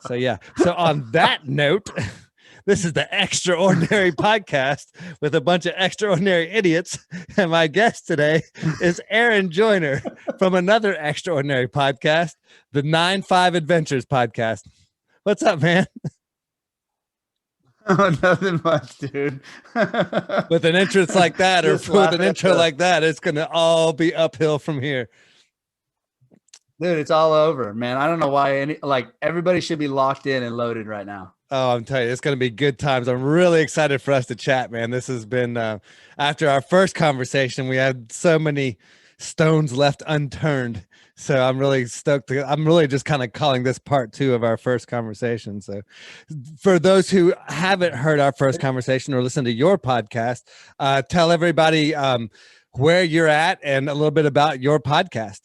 So yeah. So on that note, this is the Extraordinary Podcast with a bunch of extraordinary idiots. And my guest today is Aaron Joyner from another extraordinary podcast, the 9-5 Adventures Podcast. What's up, man? Oh, nothing much, dude. With an entrance like that, or Just with an laughing at intro the- like that, it's going to all be uphill from here. Dude, it's all over, man. I don't know why everybody should be locked in and loaded right now. Oh, I'm telling you, it's going to be good times. I'm really excited for us to chat, man. This has been, after our first conversation, we had so many stones left unturned. So I'm really stoked. I'm really just kind of calling this part 2 of our first conversation. So for those who haven't heard our first conversation or listened to your podcast, tell everybody where you're at and a little bit about your podcast.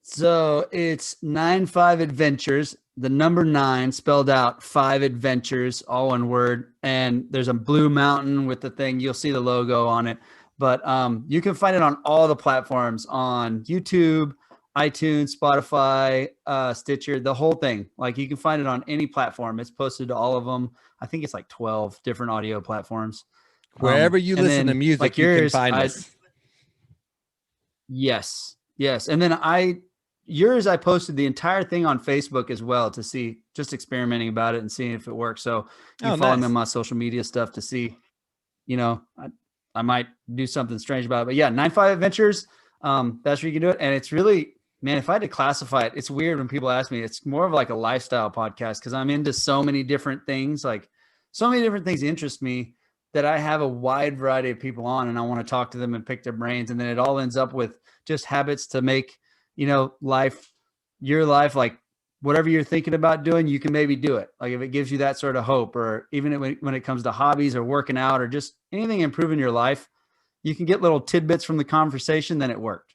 So it's 9-5 Adventures, the number 9 spelled out, 5 Adventures, all one word. And there's a blue mountain with the thing. You'll see the logo on it. But you can find it on all the platforms, on YouTube, iTunes, Spotify, Stitcher, the whole thing. Like, you can find it on any platform. It's posted to all of them. I think it's like 12 different audio platforms. Wherever you listen to music, like you yours, can find us. Yes. And then I posted the entire thing on Facebook as well to see, just experimenting about it and seeing if it works. So you follow me on my social media stuff to see, I might do something strange about it. But yeah, 9-5 Adventures, that's where you can do it. And it's really, man, if I had to classify it, it's weird when people ask me, it's more of like a lifestyle podcast because I'm into so many different things. Like, so many different things interest me that I have a wide variety of people on, and I want to talk to them and pick their brains. And then it all ends up with just habits to make, your life, like whatever you're thinking about doing, you can maybe do it. Like, if it gives you that sort of hope, or even when it comes to hobbies or working out or just anything improving your life, you can get little tidbits from the conversation, then it worked.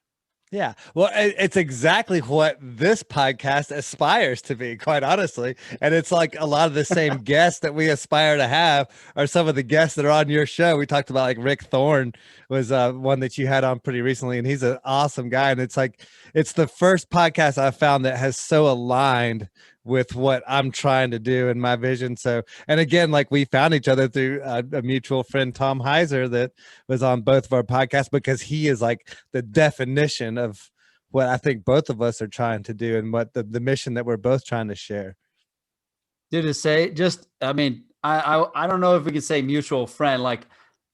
Yeah. Well, it's exactly what this podcast aspires to be, quite honestly. And it's like a lot of the same guests that we aspire to have are some of the guests that are on your show. We talked about, like, Rick Thorne was one that you had on pretty recently, and he's an awesome guy. And it's like, it's the first podcast I've found that has so aligned with what I'm trying to do and my vision. So, and again, like, we found each other through a mutual friend, Tom Heiser, that was on both of our podcasts, because he is like the definition of what I think both of us are trying to do and what the mission that we're both trying to share. Dude, to say just, I mean, I don't know if we could say mutual friend. Like,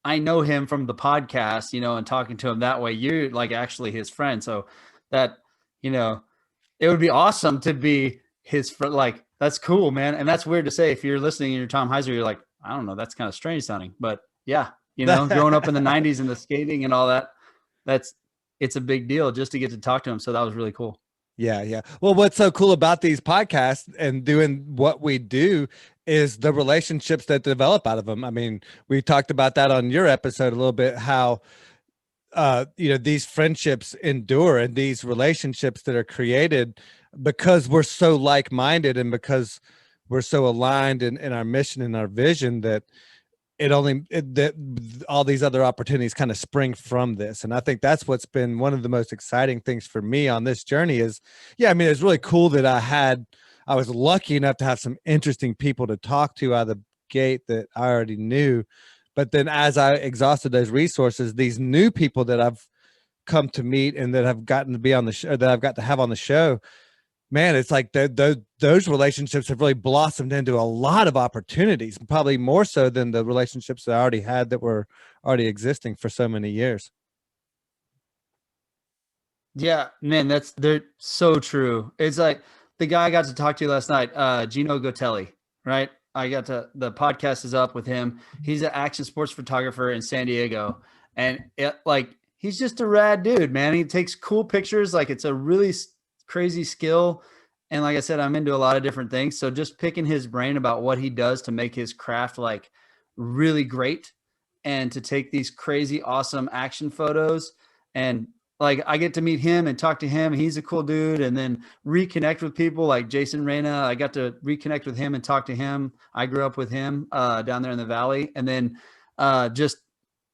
I know him from the podcast, and talking to him that way, you're like actually his friend. So that, it would be awesome to be his friend. Like, that's cool, man. And that's weird to say. If you're listening and you're Tom Heiser, you're like, I don't know, that's kind of strange sounding, but yeah, growing up in the 90s and the skating and all that, it's a big deal just to get to talk to him. So that was really cool. Yeah. Well, what's so cool about these podcasts and doing what we do is the relationships that develop out of them. I mean, we talked about that on your episode a little bit, how these friendships endure and these relationships that are created because we're so like-minded and because we're so aligned in our mission and our vision, that all these other opportunities kind of spring from this. And I think that's what's been one of the most exciting things for me on this journey is, it's really cool that I was lucky enough to have some interesting people to talk to out of the gate that I already knew. But then as I exhausted those resources, these new people that I've come to meet and that have gotten to be on the show, that I've got to have on the show, man, it's like those relationships have really blossomed into a lot of opportunities, probably more so than the relationships that I already had that were already existing for so many years. Yeah, man, they're so true. It's like the guy I got to talk to last night, Gino Gotelli, right? The podcast is up with him. He's an action sports photographer in San Diego. And he's just a rad dude, man. He takes cool pictures. Like, it's a really crazy skill. And like I said, I'm into a lot of different things. So just picking his brain about what he does to make his craft like really great and to take these crazy, awesome action photos. And like, I get to meet him and talk to him. He's a cool dude. And then reconnect with people like Jason Reyna. I got to reconnect with him and talk to him. I grew up with him down there in the Valley. And then just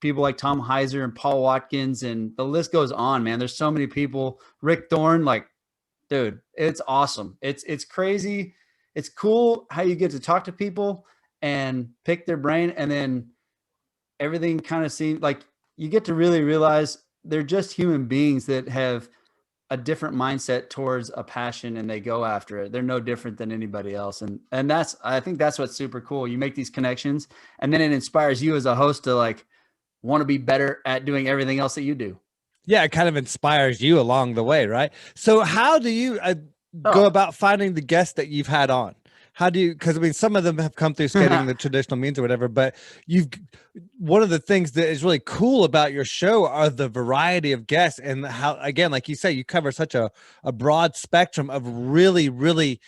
people like Tom Heiser and Paul Watkins, and the list goes on, man. There's so many people. Rick Thorne, like, dude, it's awesome. It's crazy. It's cool how you get to talk to people and pick their brain, and then everything kind of seems like you get to really realize they're just human beings that have a different mindset towards a passion and they go after it. They're no different than anybody else. And I think that's what's super cool. You make these connections and then it inspires you as a host to like want to be better at doing everything else that you do. Yeah, it kind of inspires you along the way, right? So how do you go about finding the guests that you've had on? How do you, because I mean, some of them have come through skating the traditional means or whatever, but one of the things that is really cool about your show are the variety of guests and how, again, like you say, you cover such a broad spectrum of really, really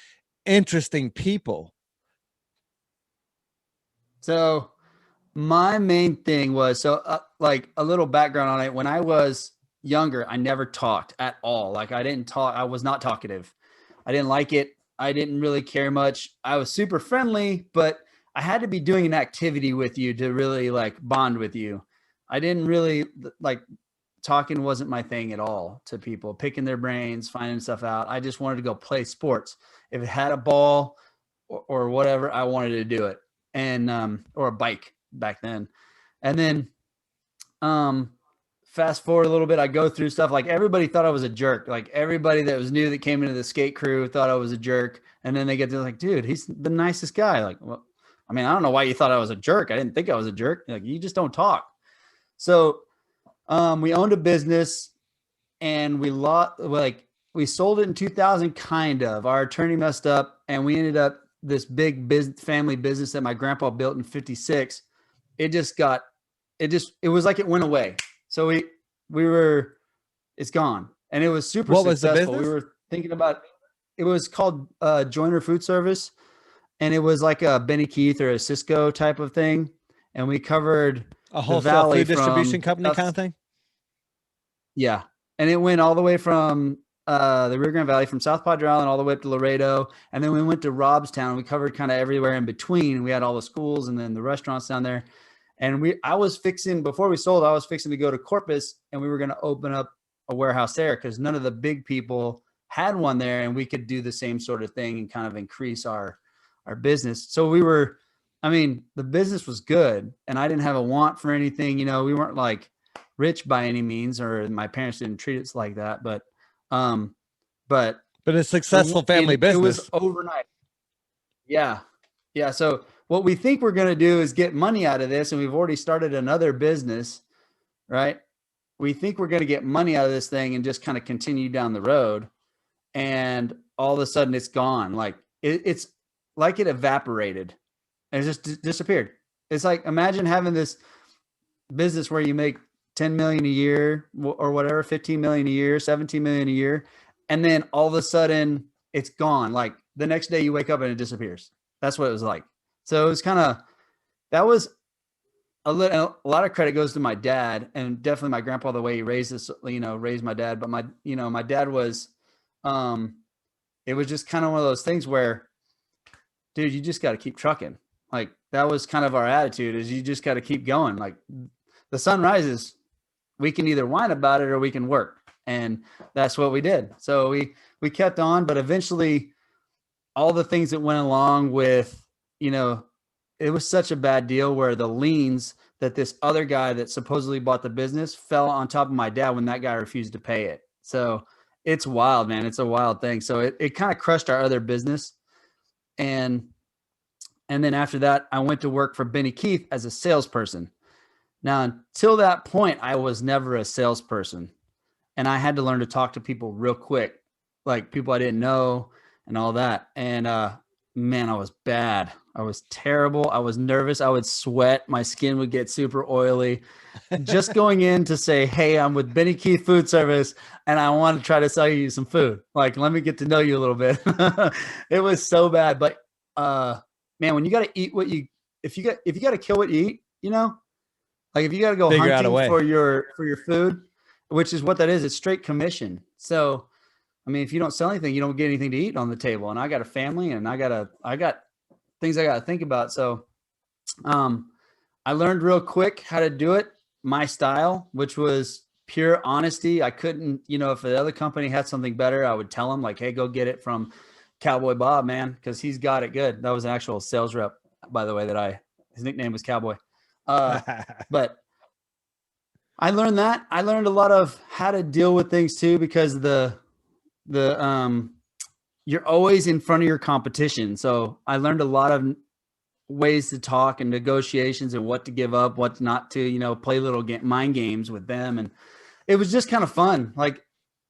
interesting people. So my main thing was, like a little background on it. When I was younger, I never talked at all. Like I didn't talk. I was not talkative. I didn't like it. I didn't really care much. I was super friendly, but I had to be doing an activity with you to really like bond with you. I didn't really like talking wasn't my thing at all to people, picking their brains, finding stuff out. I just wanted to go play sports. If it had a ball or whatever, I wanted to do it. And, or a bike back then. And then, fast forward a little bit, I go through stuff like everybody thought I was a jerk. Like everybody that was new that came into the skate crew thought I was a jerk. And then they get to like, dude, he's the nicest guy. Like, well, I mean, I don't know why you thought I was a jerk. I didn't think I was a jerk. Like, you just don't talk. So, we owned a business and we sold it in 2000, kind of. Our attorney messed up and we ended up this big family business that my grandpa built in 56. It was like it went away. So it's gone. And it was super successful. We were thinking about, it was called Joyner Food Service. And it was like a Benny Keith or a Cisco type of thing. And we covered a wholesale food distribution company kind of thing. Yeah. And it went all the way from the Rio Grande Valley, from South Padre Island all the way up to Laredo. And then we went to Robstown. We covered kind of everywhere in between. We had all the schools and then the restaurants down there. And before we sold, I was fixing to go to Corpus and we were going to open up a warehouse there because none of the big people had one there and we could do the same sort of thing and kind of increase our business. So the business was good and I didn't have a want for anything. We weren't like rich by any means, or my parents didn't treat us like that, but a successful family business. It was overnight. Yeah. Yeah. So what we think we're going to do is get money out of this. And we've already started another business, right? We think we're going to get money out of this thing and just kind of continue down the road. And all of a sudden it's gone. Like it's like it evaporated and it just disappeared. It's like, imagine having this business where you make 10 million a year or whatever, 15 million a year, 17 million a year. And then all of a sudden it's gone. Like the next day you wake up and it disappears. That's what it was like. So it was that was a lot of credit goes to my dad and definitely my grandpa, the way he raised my dad. But my dad was, it was just kind of one of those things where, dude, you just got to keep trucking. Like that was kind of our attitude, is you just got to keep going. Like the sun rises, we can either whine about it or we can work. And that's what we did. So we kept on, but eventually all the things that went along with, it was such a bad deal where the liens that this other guy that supposedly bought the business fell on top of my dad when that guy refused to pay it. So it's wild, man. It's a wild thing. So it kind of crushed our other business. And then after that, I went to work for Benny Keith as a salesperson. Now, until that point, I was never a salesperson. And I had to learn to talk to people real quick, like people I didn't know and all that. And man, I was bad. I was terrible. I was nervous. I would sweat. My skin would get super oily. Just going in to say, hey, I'm with Benny Keith Food Service and I want to try to sell you some food. Like, let me get to know you a little bit. It was so bad. But man, when you got to eat if you got to kill what you eat, like if you got to go hunting for your food, which is what that is, it's straight commission. So, I mean, if you don't sell anything, you don't get anything to eat on the table. And I got a family and I got things I got to think about. So, I learned real quick how to do it, my style, which was pure honesty. I couldn't, if the other company had something better, I would tell them like, hey, go get it from Cowboy Bob, man, because he's got it good. That was an actual sales rep, by the way, his nickname was Cowboy. But I learned that. I learned a lot of how to deal with things too, because you're always in front of your competition. So I learned a lot of ways to talk and negotiations and what to give up, what not to, play little mind games with them. And it was just kind of fun. Like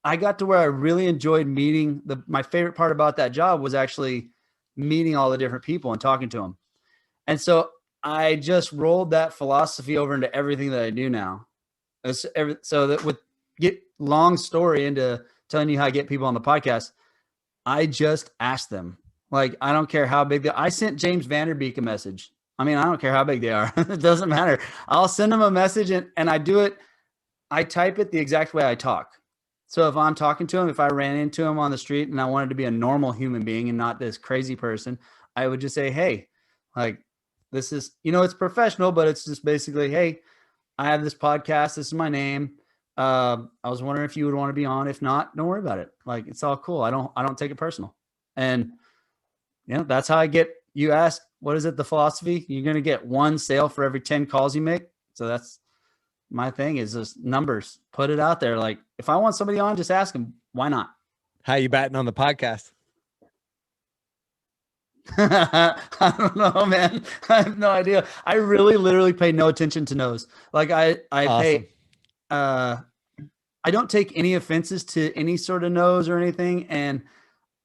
I got to where I really enjoyed meeting my favorite part about that job was actually meeting all the different people and talking to them. And so I just rolled that philosophy over into everything that I do now. So that with get long story into telling you how I get people on the podcast, I just ask them. Like, I don't care how big I sent James Vanderbeek a message. I mean, I don't care how big they are. It doesn't matter. I'll send them a message and I do it. I type it the exact way I talk. So if I'm talking to him, if I ran into him on the street and I wanted to be a normal human being and not this crazy person, I would just say, hey, like, this is, it's professional, but it's just basically, hey, I have this podcast. This is my name. I was wondering if you would want to be on. If not, don't worry about it. Like, it's all cool. I don't take it personal. And that's how I get, you ask, what is it? The philosophy, you're going to get one sale for every 10 calls you make. So that's my thing, is just numbers, put it out there. Like if I want somebody on, just ask them, why not? How you batting on the podcast? I don't know, man. I have no idea. I really literally pay no attention to no's. Like I awesome. I don't take any offenses to any sort of no's or anything. And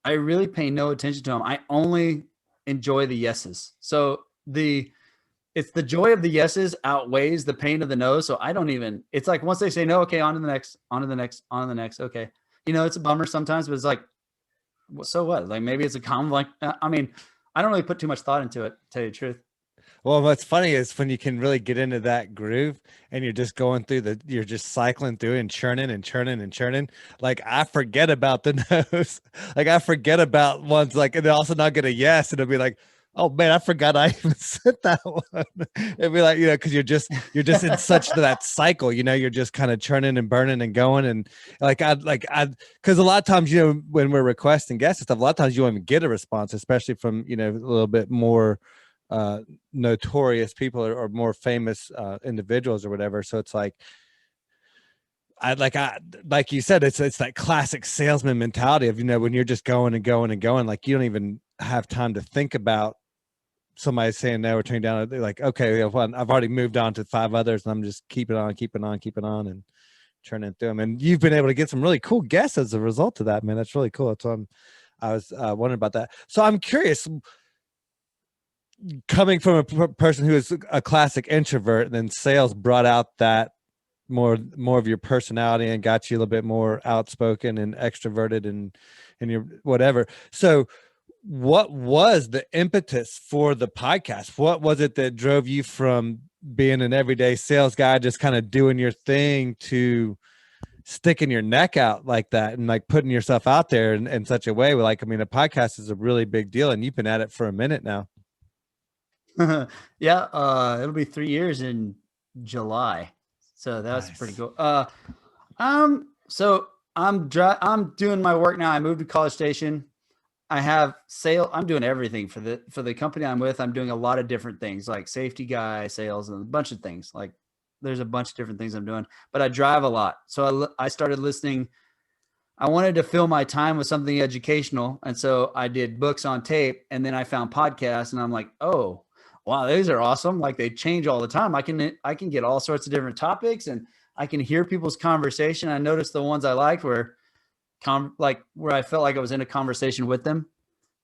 I really pay no attention to them. I only enjoy the yeses. So it's the joy of the yeses outweighs the pain of the no's. So I don't even, it's like once they say no, okay, on to the next, on to the next, on to the next. Okay. It's a bummer sometimes, but it's like, so what? Like maybe it's a common, like, I mean, I don't really put too much thought into it, to tell you the truth. Well, what's funny is when you can really get into that groove and you're just going through you're just cycling through and churning and churning and churning. Like I forget about the no's. Like I forget about ones like, and they're also not get a yes. And it'll be like, oh man, I forgot I even said that one. It'd be like, cause you're just in such that cycle, you're just kind of churning and burning and going. And cause a lot of times, when we're requesting guests and stuff, a lot of times you won't even get a response, especially from, a little bit more, notorious people or more famous individuals or whatever. So it's like like you said, it's that classic salesman mentality of when you're just going and going and going, like you don't even have time to think about somebody saying no or turning down. They're like, okay, I've already moved on to 5 others and I'm just keeping on and churning through them. And you've been able to get some really cool guests as a result of that, man. That's really cool. That's what I was wondering about that. So I'm curious, coming from a person who is a classic introvert, and then sales brought out that more of your personality and got you a little bit more outspoken and extroverted and your whatever. So what was the impetus for the podcast? What was it that drove you from being an everyday sales guy, just kind of doing your thing, to sticking your neck out like that and like putting yourself out there in such a way? Like, I mean, a podcast is a really big deal and you've been at it for a minute now. Yeah, it'll be 3 years in July, so that's nice. Pretty cool. So I'm doing my work now. I moved to College Station. I have I'm doing everything for the company I'm with. I'm doing a lot of different things, like safety guy, sales, and a bunch of things. Like there's a bunch of different things I'm doing, but I drive a lot. So I started listening. I wanted to fill my time with something educational. And so I did books on tape, and then I found podcasts, and I'm like, oh, wow, these are awesome. Like they change all the time. I can get all sorts of different topics, and I can hear people's conversation. I noticed the ones I liked were where I felt like I was in a conversation with them.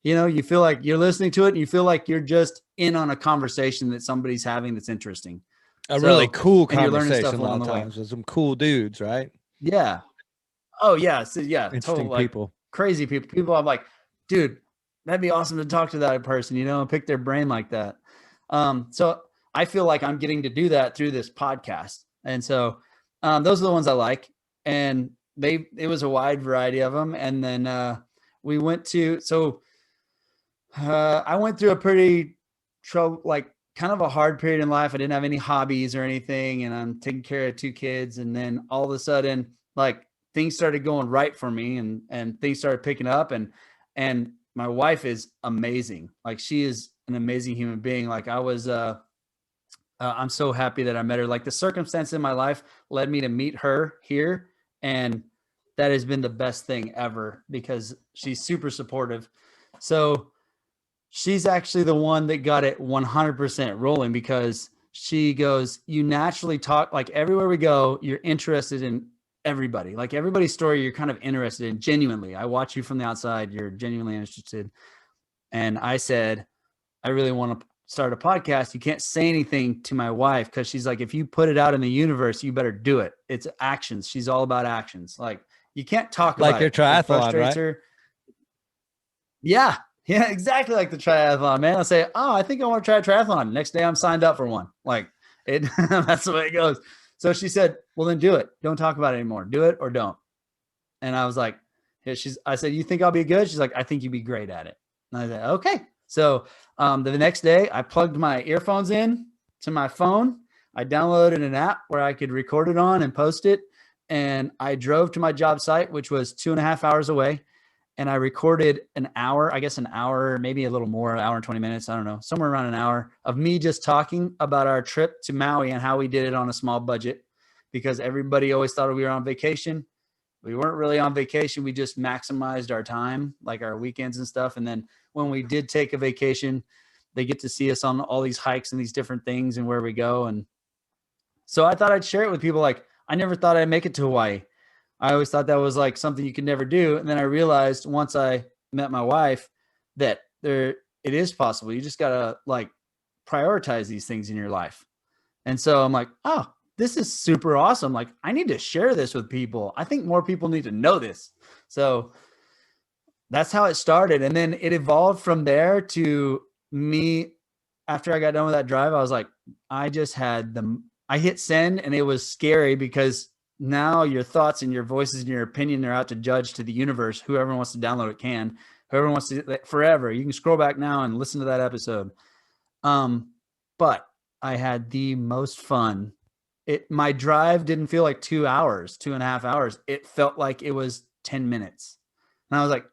You feel like you're listening to it and you feel like you're just in on a conversation that somebody's having that's interesting. Really cool conversation a lot of times with some cool dudes, right? Yeah. Oh yeah. So yeah. Interesting total, people. Crazy people. People I'm like, dude, that'd be awesome to talk to that person, and pick their brain like that. So I feel like I'm getting to do that through this podcast. And so those are the ones I like. And it was a wide variety of them. And then I went through a pretty kind of a hard period in life. I didn't have any hobbies or anything, and I'm taking care of 2 kids. And then all of a sudden, like, things started going right for me, and things started picking up. And my wife is amazing. Like, she is an amazing human being. Like, I'm so happy that I met her. Like, the circumstance in my life led me to meet her here, and that has been the best thing ever because she's super supportive. So she's actually the one that got it 100% rolling, because she goes, you naturally talk, like, everywhere we go, you're interested in everybody, like everybody's story. You're kind of interested in genuinely. I watch you from the outside. You're genuinely interested. And I said, I really want to start a podcast. You can't say anything to my wife, because she's like, if you put it out in the universe, you better do it. It's actions. She's all about actions. Like, you can't talk like about your it. triathlon, right? Her. Yeah. Yeah, exactly like the triathlon, man. I'll say, oh, I think I want to try a triathlon. Next day I'm signed up for one. Like, it, that's the way it goes. So she said, well, then do it. Don't talk about it anymore. Do it or don't. And I was like, yeah, I said, you think I'll be good? She's like, I think you'd be great at it. And I said, okay. So the next day I plugged my earphones in to my phone. I downloaded an app where I could record it on and post it. And I drove to my job site, which was 2.5 hours away. And I recorded an hour, maybe a little more, an hour and 20 minutes. I don't know, somewhere around an hour of me just talking about our trip to Maui and how we did it on a small budget, because everybody always thought we were on vacation. We weren't really on vacation. We just maximized our time, like our weekends and stuff. And then when we did take a vacation, they get to see us on all these hikes and these different things and where we go. And so I thought I'd share it with people. Like, I never thought I'd make it to Hawaii. I always thought that was like something you could never do. And then I realized once I met my wife that it is possible. You just got to like prioritize these things in your life. And so I'm like, oh, this is super awesome. Like, I need to share this with people. I think more people need to know this. So that's how it started. And then it evolved from there to me. After I got done with that drive, I was like, I hit send, and it was scary because now your thoughts and your voices and your opinion are out to judge to the universe. Whoever wants to download it can. Whoever wants to, forever. You can scroll back now and listen to that episode. But I had the most fun. My drive didn't feel like 2 hours, 2.5 hours. It felt like it was 10 minutes. And I was like,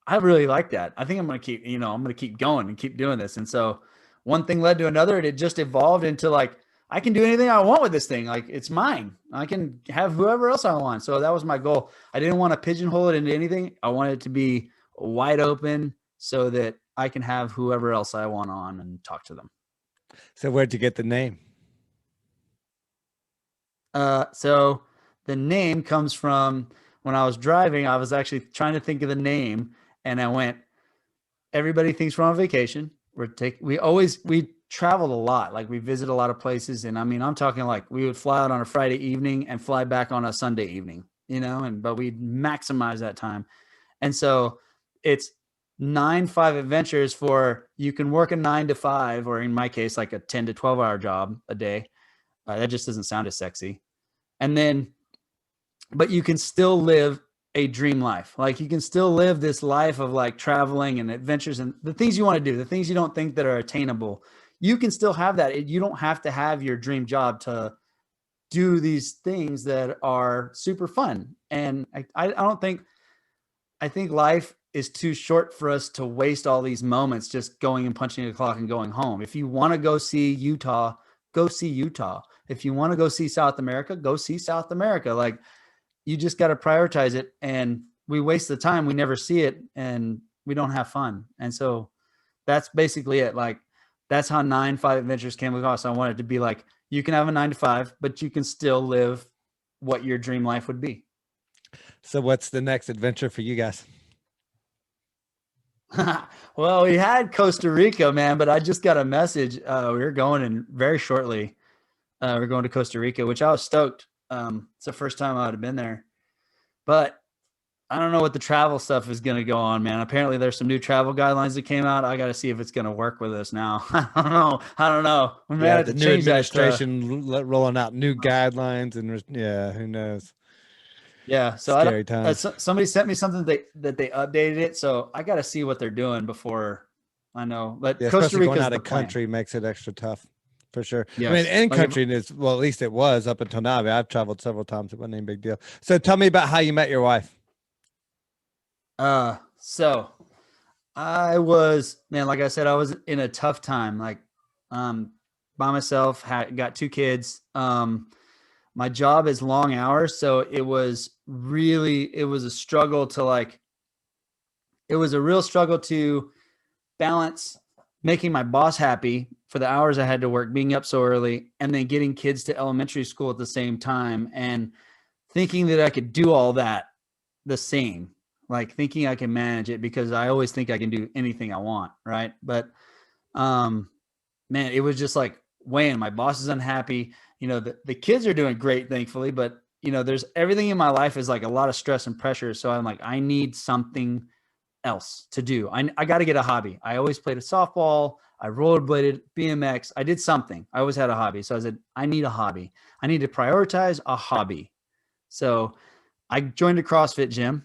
I really like that. I think I'm going to keep going and keep doing this. And so one thing led to another, and it just evolved into like, I can do anything I want with this thing. Like, it's mine. I can have whoever else I want. So that was my goal. I didn't want to pigeonhole it into anything. I wanted it to be wide open so that I can have whoever else I want on and talk to them. So where'd you get the name? So the name comes from when I was driving. I was actually trying to think of the name, and I went, everybody thinks we're on vacation. We traveled a lot. Like, we visit a lot of places. And I mean, I'm talking like we would fly out on a Friday evening and fly back on a Sunday evening, but we'd maximize that time. And so it's 9-5 adventures for, you can work a 9 to 5, or in my case, like a 10 to 12 hour job a day. That just doesn't sound as sexy. And then, but you can still live a dream life. Like, you can still live this life of like traveling and adventures and the things you want to do, the things you don't think that are attainable. You can still have that. You don't have to have your dream job to do these things that are super fun. And I think life is too short for us to waste all these moments just going and punching a clock and going home. If you want to go see Utah, go see Utah. If you want to go see South America, go see South America. Like, you just got to prioritize it. And we waste the time. We never see it, and we don't have fun. And so that's basically it. Like, that's how 9-5 Adventures came across. I wanted to be like, you can have a 9 to 5, but you can still live what your dream life would be. So what's the next adventure for you guys? Well, we had Costa Rica, man, but I just got a message. We're going in very shortly. We're going to Costa Rica, which I was stoked. It's the first time I would have been there, but I don't know what the travel stuff is going to go on, man. Apparently there's some new travel guidelines that came out. I got to see if it's going to work with us now. I don't know. We may have to the new administration rolling out new guidelines, and who knows? Yeah. So somebody sent me something that they updated it. So I got to see what they're doing before I know, but Yeah, Costa especially going Rica's out the of plan. country makes it extra tough for sure. Yes. I mean, in country is, well, at least it was up until now. I mean, I've traveled several times. It wasn't any big deal. So tell me about how you met your wife. So I was, man, like I said, I was in a tough time, like, by myself, got 2 kids. My job is long hours. So it was a struggle to like, it was a real struggle to balance making my boss happy for the hours I had to work, being up so early, and then getting kids to elementary school at the same time, and thinking that I could do all that the same, like thinking I can manage it, because I always think I can do anything I want. Right. But, man, it was just like weighing. My boss is unhappy. The kids are doing great, thankfully, but there's everything in my life is like a lot of stress and pressure. So I'm like, I need something else to do. I got to get a hobby. I always played a softball. I rollerbladed, BMX. I did something. I always had a hobby. So I said, I need a hobby. I need to prioritize a hobby. So I joined a CrossFit gym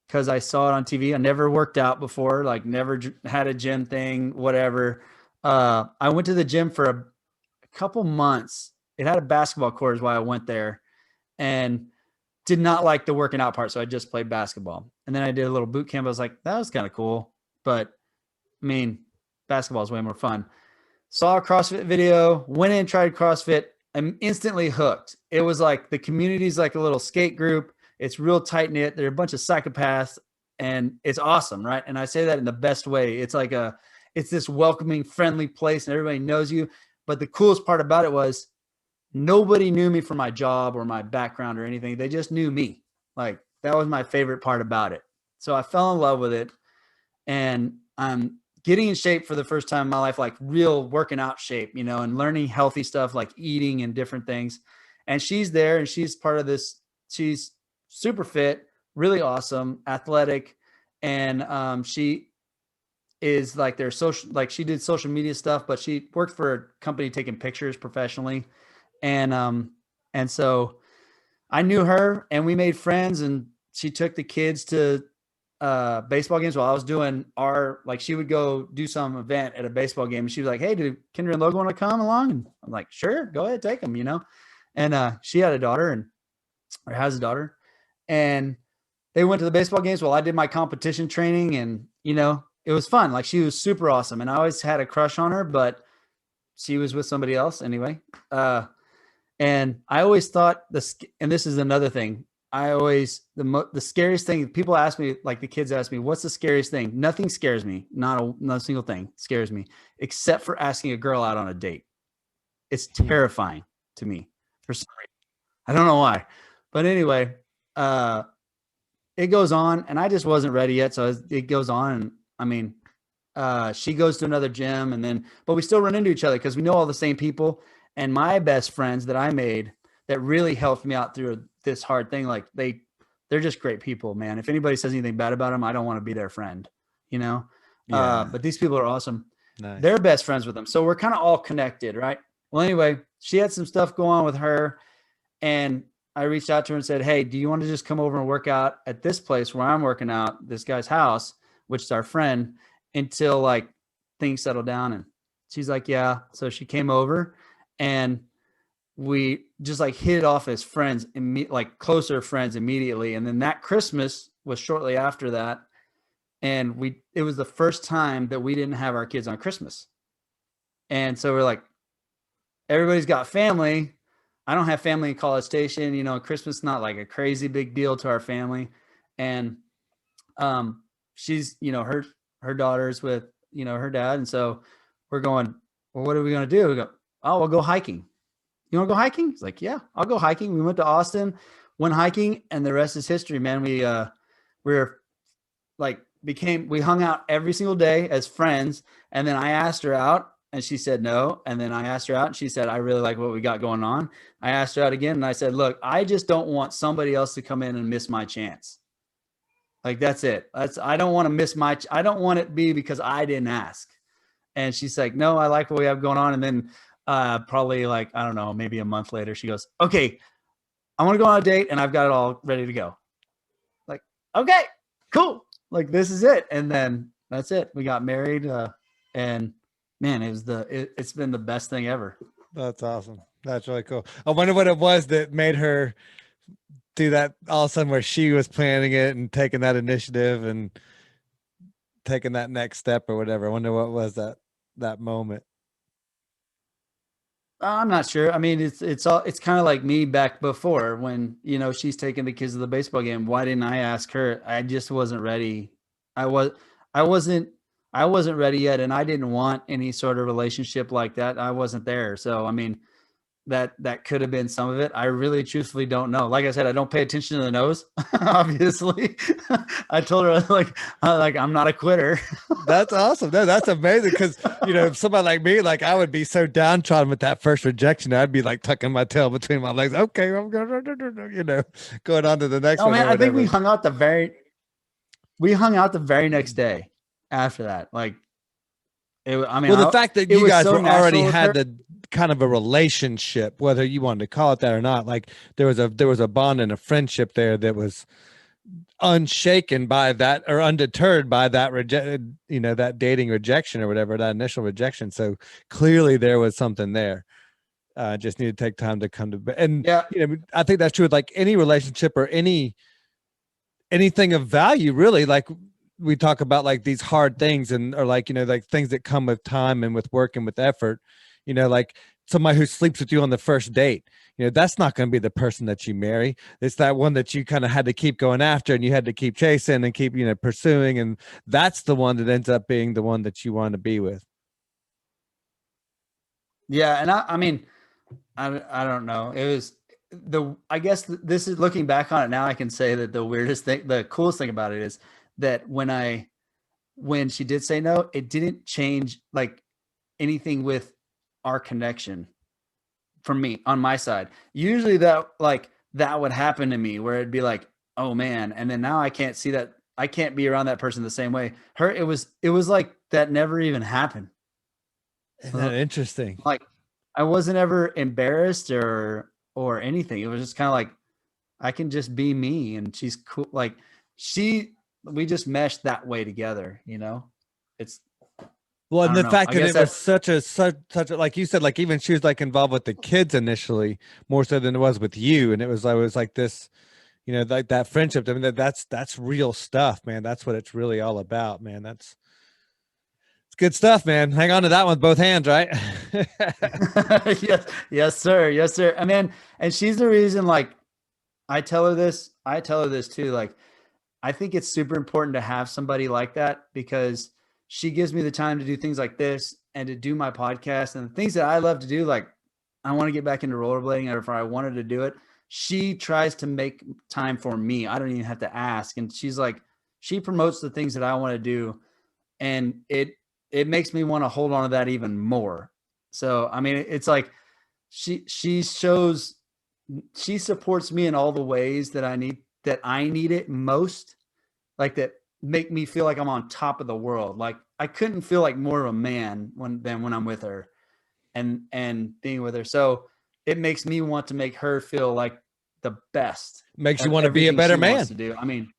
because I saw it on TV. I never worked out before, like never had a gym thing, whatever. I went to the gym for a couple months. It had a basketball court is why I went there, and did not like the working out part. So I just played basketball. And then I did a little boot camp. I was like, that was kind of cool. But I mean, basketball is way more fun. Saw a CrossFit video, went in, tried CrossFit. I'm instantly hooked. It was like the community's like a little skate group. It's real tight knit. They're a bunch of psychopaths, and it's awesome. Right. And I say that in the best way. It's like it's this welcoming, friendly place, and everybody knows you. But the coolest part about it was nobody knew me for my job or my background or anything. They just knew me. Like, that was my favorite part about it. So I fell in love with it, and I'm getting in shape for the first time in my life, like real working out shape, and learning healthy stuff like eating and different things. And she's there, and she's part of this. She's super fit, really awesome, athletic. And she is like their social, like she did social media stuff, but she worked for a company taking pictures professionally. And so I knew her, and we made friends, and she took the kids to baseball games while I was doing she would go do some event at a baseball game, and she was like, hey, do Kendra and Logan want to come along? And I'm like, sure, go ahead, take them, And she had a daughter, or has a daughter, and they went to the baseball games while I did my competition training, and it was fun. Like, she was super awesome, and I always had a crush on her, but she was with somebody else anyway. And I always thought and this is another thing. The scariest thing, people ask me, like the kids ask me, what's the scariest thing? Nothing scares me. Not a single thing scares me, except for asking a girl out on a date. It's terrifying to me for some reason. I don't know why, but anyway, it goes on, and I just wasn't ready yet. So it goes on. And I mean, she goes to another gym, but we still run into each other because we know all the same people. And my best friends that I made that really helped me out through this hard thing, like they're just great people, man. If anybody says anything bad about them, I don't want to be their friend, Yeah. But these people are awesome. Nice. They're best friends with them. So we're kind of all connected, right? Well, anyway, she had some stuff going on with her, and I reached out to her and said, hey, do you want to just come over and work out at this place where I'm working out, this guy's house, which is our friend, until like things settle down? And she's like, yeah. So she came over, and we just like hit it off as friends, like closer friends immediately. And then that Christmas was shortly after that. And it was the first time that we didn't have our kids on Christmas. And so we're like, everybody's got family. I don't have family in College Station. Christmas is not like a crazy big deal to our family. And she's, her daughter's with, her dad. And so we're going, well, what are we going to do? We go, oh, we'll go hiking. You want to go hiking? It's like, yeah, I'll go hiking. We went to Austin, went hiking, and the rest is history, man. We hung out every single day as friends. And then I asked her out, and she said no. And then I asked her out, and she said, I really like what we got going on. I asked her out again, and I said, look, I just don't want somebody else to come in and miss my chance. Like, that's it. I don't want to miss I don't want it to be because I didn't ask. And she's like, no, I like what we have going on. And then probably like, I don't know, maybe a month later, she goes, okay, I want to go on a date, and I've got it all ready to go. Like, okay, cool. Like, this is it. And then that's it. We got married And man, it's been the best thing ever. That's awesome. That's really cool. I wonder what it was that made her do that all of a sudden, where she was planning it and taking that initiative and taking that next step or whatever. I wonder what was that moment. I'm not sure. I mean, it's kind of like me back before when, you know, she's taking the kids to the baseball game. Why didn't I ask her? I just wasn't ready. I wasn't ready yet. And I didn't want any sort of relationship like that. I wasn't there. So, I mean, that could have been some of it. I really truthfully don't know. Like I said, I don't pay attention to the nose. Obviously. I told her like I'm not a quitter. That's awesome. No, that's amazing. Cause you know, somebody like me, like I would be so downtrodden with that first rejection. I'd be like tucking my tail between my legs. Okay, I'm going, you know, going on to the next one. Man, I think we hung out the very next day after that. Like, the fact that you guys were already had the kind of a relationship, whether you wanted to call it that or not, like there was a bond and a friendship there that was unshaken by that, or undeterred by that that dating rejection or whatever, that initial rejection. So clearly there was something there. Just need to take time to come to, and yeah, you know, I think that's true with like any relationship or anything of value, really. Like we talk about like these hard things or like, you know, like things that come with time and with work and with effort, you know, like somebody who sleeps with you on the first date, you know, that's not going to be the person that you marry. It's that one that you kind of had to keep going after and you had to keep chasing and keep, you know, pursuing. And that's the one that ends up being the one that you want to be with. Yeah. And I mean, I don't know. It was I guess this is looking back on it now, I can say that the coolest thing about it is that when she did say no, it didn't change like anything with our connection for me on my side. Usually that would happen to me where it'd be like, oh man. And then now I can't see that. I can't be around that person the same way. It was like that never even happened. Isn't that interesting? Like I wasn't ever embarrassed or anything. It was just kind of like, I can just be me and she's cool. Like we just meshed that way together, you know. It's well, and the fact that it was such a like you said, like even she was like involved with the kids initially more so than it was with you, and it was like this, you know, like that friendship. I mean, that's real stuff, man. That's what it's really all about, man. It's good stuff, man. Hang on to that one with both hands, right? yes, sir. I mean, and she's the reason. Like, I tell her this too. Like, I think it's super important to have somebody like that because she gives me the time to do things like this and to do my podcast and the things that I love to do. Like, I want to get back into rollerblading, or if I wanted to do it, she tries to make time for me. I don't even have to ask. And she's like, she promotes the things that I want to do. And it makes me want to hold on to that even more. So, I mean, it's like she supports me in all the ways that I need it most, like that make me feel like I'm on top of the world. Like I couldn't feel like more of a man than when I'm with her and being with her. So it makes me want to make her feel like the best. Makes you want to be a better man. To do. I mean,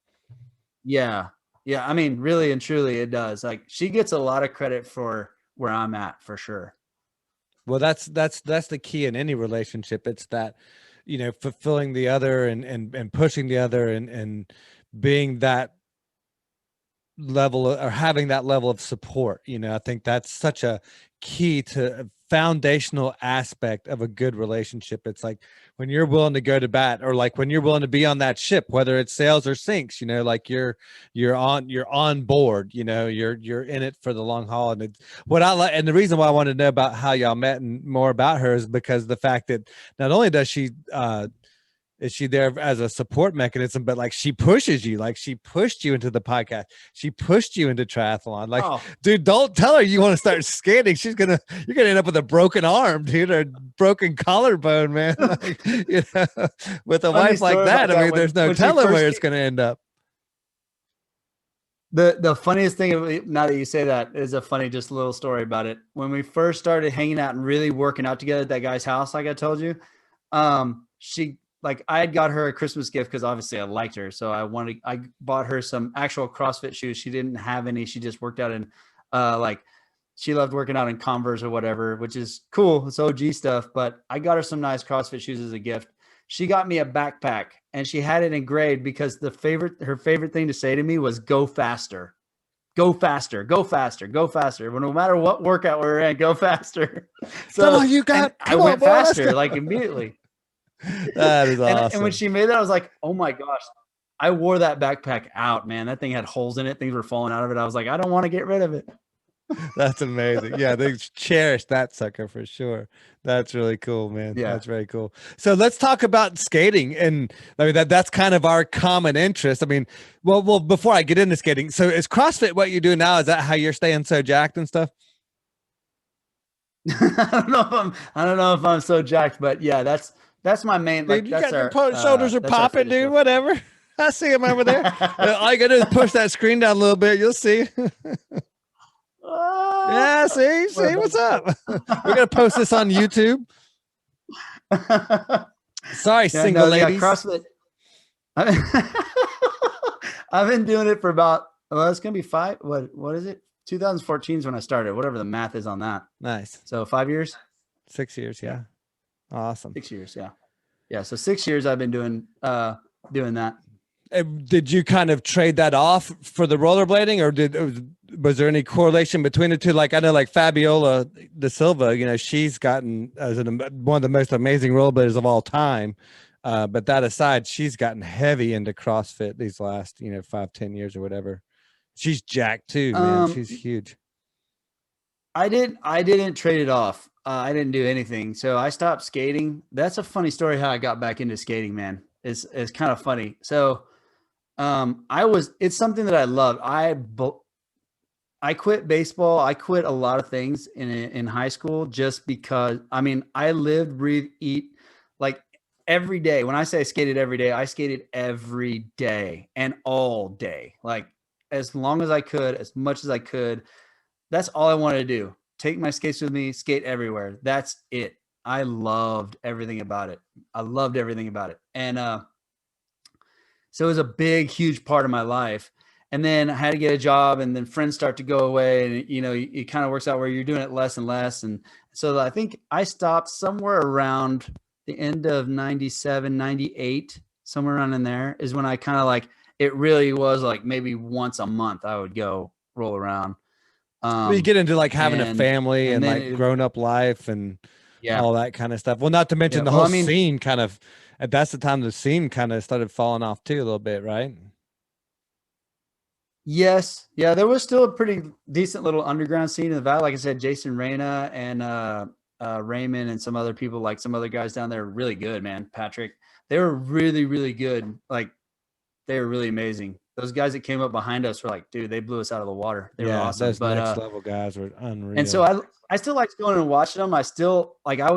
yeah. I mean, really and truly it does. Like she gets a lot of credit for where I'm at for sure. Well, that's the key in any relationship. It's that, you know, fulfilling the other and pushing the other and being that level or having that level of support. You know, I think that's such a key to a foundational aspect of a good relationship. It's like when you're willing to go to bat, or like when you're willing to be on that ship, whether it sails or sinks, you know, like you're on board, you know, you're in it for the long haul. And it's what I like. And the reason why I wanted to know about how y'all met and more about her is because the fact that not only does she, is she there as a support mechanism, but like she pushes you, like she pushed you into the podcast. She pushed you into triathlon. Like, dude, don't tell her you want to start skating. You're going to end up with a broken arm, dude, or broken collarbone, man. Like, you know, with a wife like that, I mean, there's no telling where it's going to end up. The funniest thing, now that you say that, is a funny, just little story about it. When we first started hanging out and really working out together at that guy's house, like I told you, I had got her a Christmas gift because obviously I liked her. So I bought her some actual CrossFit shoes. She didn't have any. She just worked out in she loved working out in Converse or whatever, which is cool. It's OG stuff, but I got her some nice CrossFit shoes as a gift. She got me a backpack and she had it engraved because her favorite thing to say to me was go faster. Go faster, go faster, go faster. Well, no matter what workout we're in, go faster. So come on, you got. I went faster like immediately. That is awesome. And when she made that, I was like, oh my gosh, I wore that backpack out, man. That thing had holes in it. Things were falling out of it. I was like, I don't want to get rid of it. That's amazing. Yeah, they cherish that sucker for sure. That's really cool, man. Yeah, that's very cool. So let's talk about skating, and I mean that's kind of our common interest. I mean, well, before I get into skating, so is CrossFit what you do now? Is that how you're staying so jacked and stuff? I don't know if I'm so jacked, but yeah, that's my main. Like, dude, that's your shoulders are popping, dude. Whatever. I see him over there. All you gotta do is push that screen down a little bit. You'll see. Yeah, see what's up. We're gonna post this on YouTube. Sorry, single ladies. CrossFit. I've been doing it for about it's gonna be what is it? 2014 is when I started, whatever the math is on that. Nice. So 5 years? 6 years, yeah. Awesome. 6 years, yeah. Yeah, so 6 years I've been doing that. Did you kind of trade that off for the rollerblading, or was there any correlation between the two? Like I know, like Fabiola da Silva, you know, she's gotten as one of the most amazing rollerbladers of all time. But that aside, she's gotten heavy into CrossFit these last, 5-10 years or whatever. She's jacked too, man. She's huge. I didn't trade it off. I didn't do anything. So I stopped skating. That's a funny story how I got back into skating, man. It's kind of funny. So it's something that I love. I quit baseball. I quit a lot of things in high school just because, I mean, I lived, breathe, eat like every day. When I say I skated every day, I skated every day and all day, like as long as I could, as much as I could. That's all I wanted to do. Take my skates with me, skate everywhere. That's it. I loved everything about it. And, so it was a big, huge part of my life. And then I had to get a job, and then friends start to go away, and it kind of works out where you're doing it less and less. And so I think I stopped somewhere around the end of 97, 98, somewhere around in there is when I kind of like, it really was like maybe once a month I would go roll around. You get into like having a family and like grown up life and all that kind of stuff. Well, not to mention the whole scene kind of, that's the time the scene kind of started falling off too a little bit, right? Yes. Yeah. There was still a pretty decent little underground scene in the valley. Like I said, Jason Reyna and Raymond and some other people, like some other guys down there, are really good, man. Patrick, they were really, really good. Like they were really amazing. Those guys that came up behind us were like, dude, they blew us out of the water. They were awesome. Those next level guys were unreal. And so I still liked going and watching them.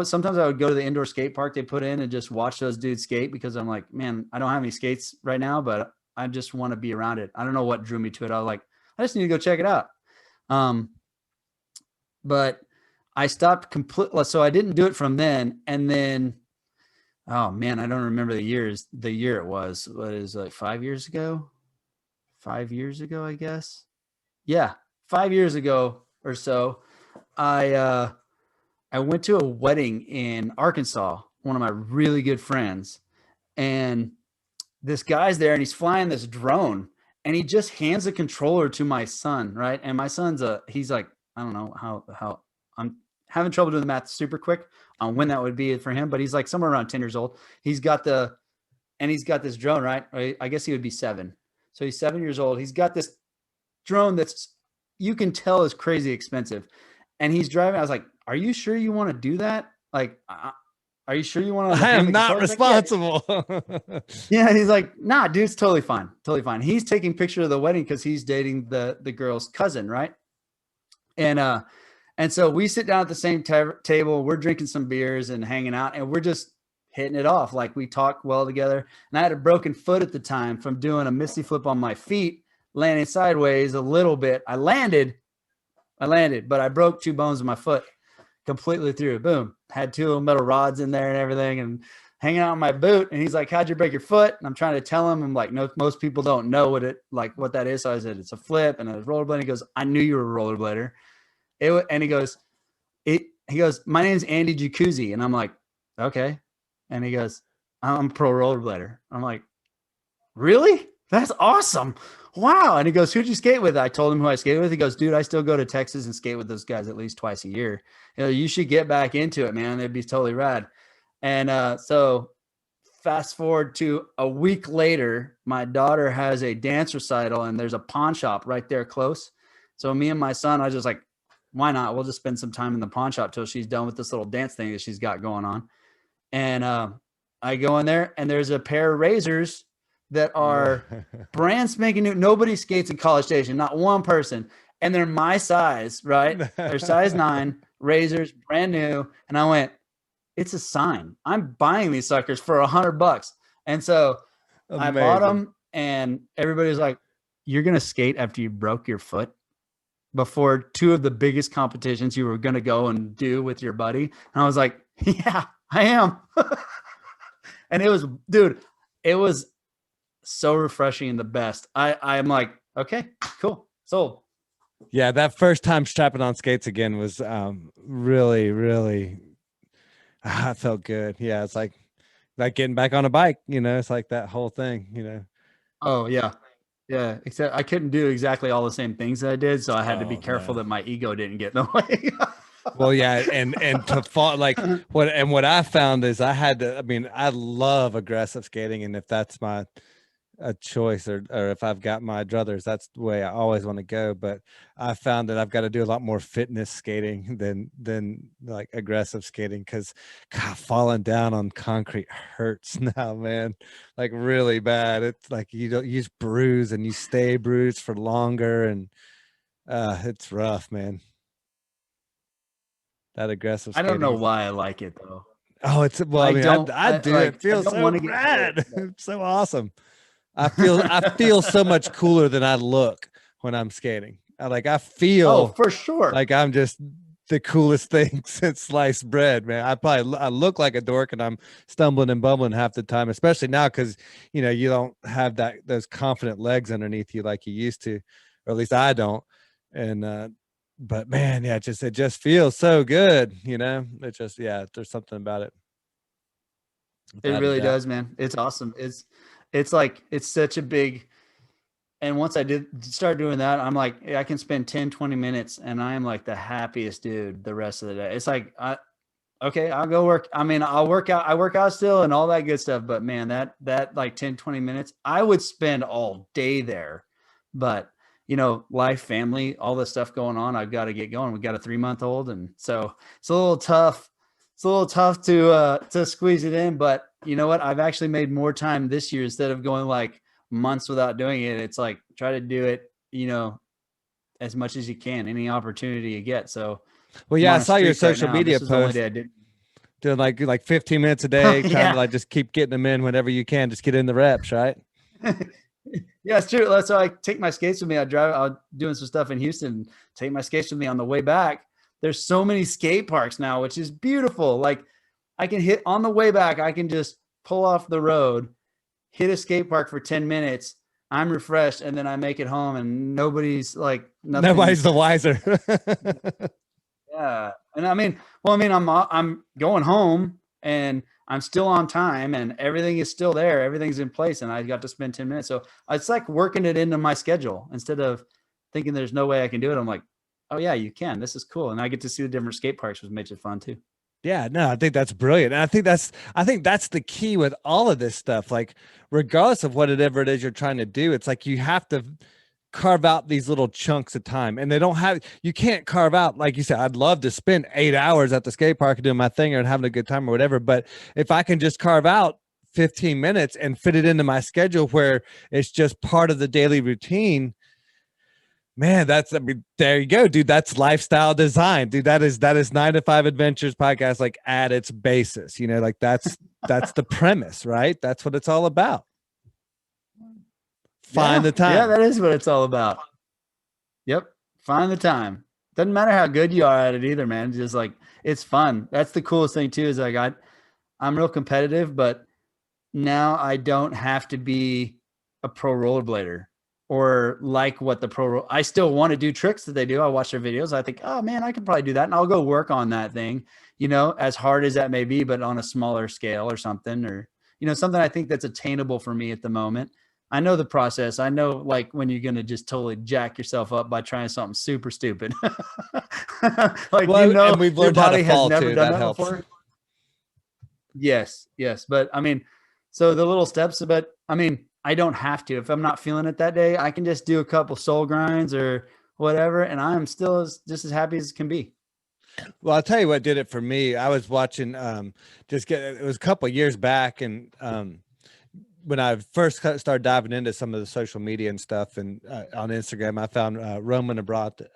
Sometimes I would go to the indoor skate park they put in and just watch those dudes skate, because I'm like, man, I don't have any skates right now, but I just want to be around it. I don't know what drew me to it. I was like, I just need to go check it out. But I stopped completely. So I didn't do it from then. And then, oh man, I don't remember the year it was. What is it, like 5 years ago? 5 years ago, I guess. Yeah. 5 years ago or so, I went to a wedding in Arkansas, one of my really good friends, and this guy's there and he's flying this drone, and he just hands a controller to my son. Right. And my son's he's like, I don't know how I'm having trouble doing the math super quick on when that would be for him, but he's like somewhere around 10 years old. He's got this drone, right? I guess he would be 7. So he's 7 years old. He's got this drone that's, you can tell, is crazy expensive. And he's driving. I was like, are you sure you want to do that? Like, are you sure you want to? I am not responsible. Like, yeah. He's like, nah, dude, it's totally fine. Totally fine. He's taking picture of the wedding because he's dating the girl's cousin. Right. And so we sit down at the same table, we're drinking some beers and hanging out, and we're just hitting it off. Like, we talk well together. And I had a broken foot at the time from doing a misty flip on my feet, landing sideways a little bit. I landed, but I broke 2 bones in my foot completely through. Boom. Had 2 metal rods in there and everything, and hanging out on my boot. And he's like, how'd you break your foot? And I'm trying to tell him, I'm like, no, most people don't know what that is. So I said, it's a flip and a rollerblader. He goes, I knew you were a rollerblader. And he goes, my name's Andy Jacuzzi. And I'm like, okay. And he goes, I'm a pro rollerblader. I'm like, really? That's awesome. Wow. And he goes, who'd you skate with? I told him who I skated with. He goes, dude, I still go to Texas and skate with those guys at least twice a year. You should get back into it, man. It'd be totally rad. And so fast forward to a week later, my daughter has a dance recital and there's a pawn shop right there close. So me and my son, I was just like, why not? We'll just spend some time in the pawn shop till she's done with this little dance thing that she's got going on. And I go in there and there's a pair of razors that are brand spanking new. Nobody skates in College Station, not one person. And they're my size, right? They're size 9 razors, brand new. And I went, it's a sign. I'm buying these suckers for $100. And so amazing. I bought them and everybody's like, you're going to skate after you broke your foot before 2 of the biggest competitions you were going to go and do with your buddy. And I was like, yeah, I am. And it was, dude, it was so refreshing and the best. I'm like, okay, cool, sold. Yeah, that first time strapping on skates again was really, really, I felt good. Yeah, it's like getting back on a bike, it's like that whole thing, Oh yeah. Yeah, except I couldn't do exactly all the same things that I did, so I had to be careful that my ego didn't get in the way. Well, yeah, and to fall what I found is I love aggressive skating, and if that's a choice or if I've got my druthers, that's the way I always want to go. But I found that I've got to do a lot more fitness skating than like aggressive skating, because falling down on concrete hurts now, man, like really bad. It's like you just bruise and you stay bruised for longer, and it's rough, man. That aggressive skating. I don't know why I like it though. Oh, it's well, I do. It feels so rad. It's so awesome. I feel so much cooler than I look when I'm skating. I feel for sure like I'm just the coolest thing since sliced bread, man. I look like a dork and I'm stumbling and bumbling half the time, especially now because you don't have those confident legs underneath you like you used to, or at least I don't. And but man, yeah, it just feels so good, It just there's something about it. It really does, man. It's awesome. It's like, it's such a big, and once I did start doing that, I'm like, I can spend 10-20 minutes and I am like the happiest dude the rest of the day. It's like, okay, I'll go work. I mean, I work out still and all that good stuff, but man, that like 10-20 minutes, I would spend all day there. But life, family, all this stuff going on, I've got to get going. We've got a 3-month-old. And so it's a little tough. It's a little tough to squeeze it in, but you know what? I've actually made more time this year instead of going like months without doing it. It's like, try to do it, as much as you can, any opportunity you get. So, well, yeah, I saw your social media post doing like 15 minutes a day, trying to like just keep getting them in whenever you can, just get in the reps, right? Yeah, it's true. That's why I take my skates with me. I'm doing some stuff in Houston, take my skates with me on the way back. There's so many skate parks now, which is beautiful. Like I can hit on the way back. I can just pull off the road, hit a skate park for 10 minutes. I'm refreshed. And then I make it home and nobody's like, nobody's the wiser. Yeah. And I'm going home and I'm still on time and everything is still there. Everything's in place. And I got to spend 10 minutes. So it's like working it into my schedule instead of thinking there's no way I can do it. I'm like, oh yeah, you can. This is cool. And I get to see the different skate parks, which makes it fun too. Yeah, no, I think that's brilliant. And I think that's the key with all of this stuff. Like, regardless of whatever it is you're trying to do, it's like you have to carve out these little chunks of time, and you can't carve out, like you said, I'd love to spend 8 hours at the skate park doing my thing or having a good time or whatever. But if I can just carve out 15 minutes and fit it into my schedule where it's just part of the daily routine, man, there you go, dude. That's lifestyle design, dude. That is 9 to 5 Adventures podcast, like at its basis, like that's the premise, right? That's what it's all about. Find the time. Yeah, that is what it's all about. Yep. Find the time. Doesn't matter how good you are at it either, man. Just like, it's fun. That's the coolest thing too, is like, I'm real competitive, but now I don't have to be a pro rollerblader. or like what the pro, I still want to do tricks that they do. I watch their videos. I think, oh man, I can probably do that. And I'll go work on that thing, you know, as hard as that may be, but on a smaller scale or something, or, you know, something I think that's attainable for me at the moment. I know the process. I know like when you're going to just totally jack yourself up by trying something super stupid. Like, well, you know, and we've your learned how body to has fall never too. done That that helps. before. Yes, yes. But I mean, so the little steps, but I mean, I don't have to. If I'm not feeling it that day, I can just do a couple soul grinds or whatever, and I'm still just as happy as can be. Well, I'll tell you what did it for me. I was watching, it was a couple years back, and when I first started diving into some of the social media and stuff, and on Instagram, I found Roman Abrat.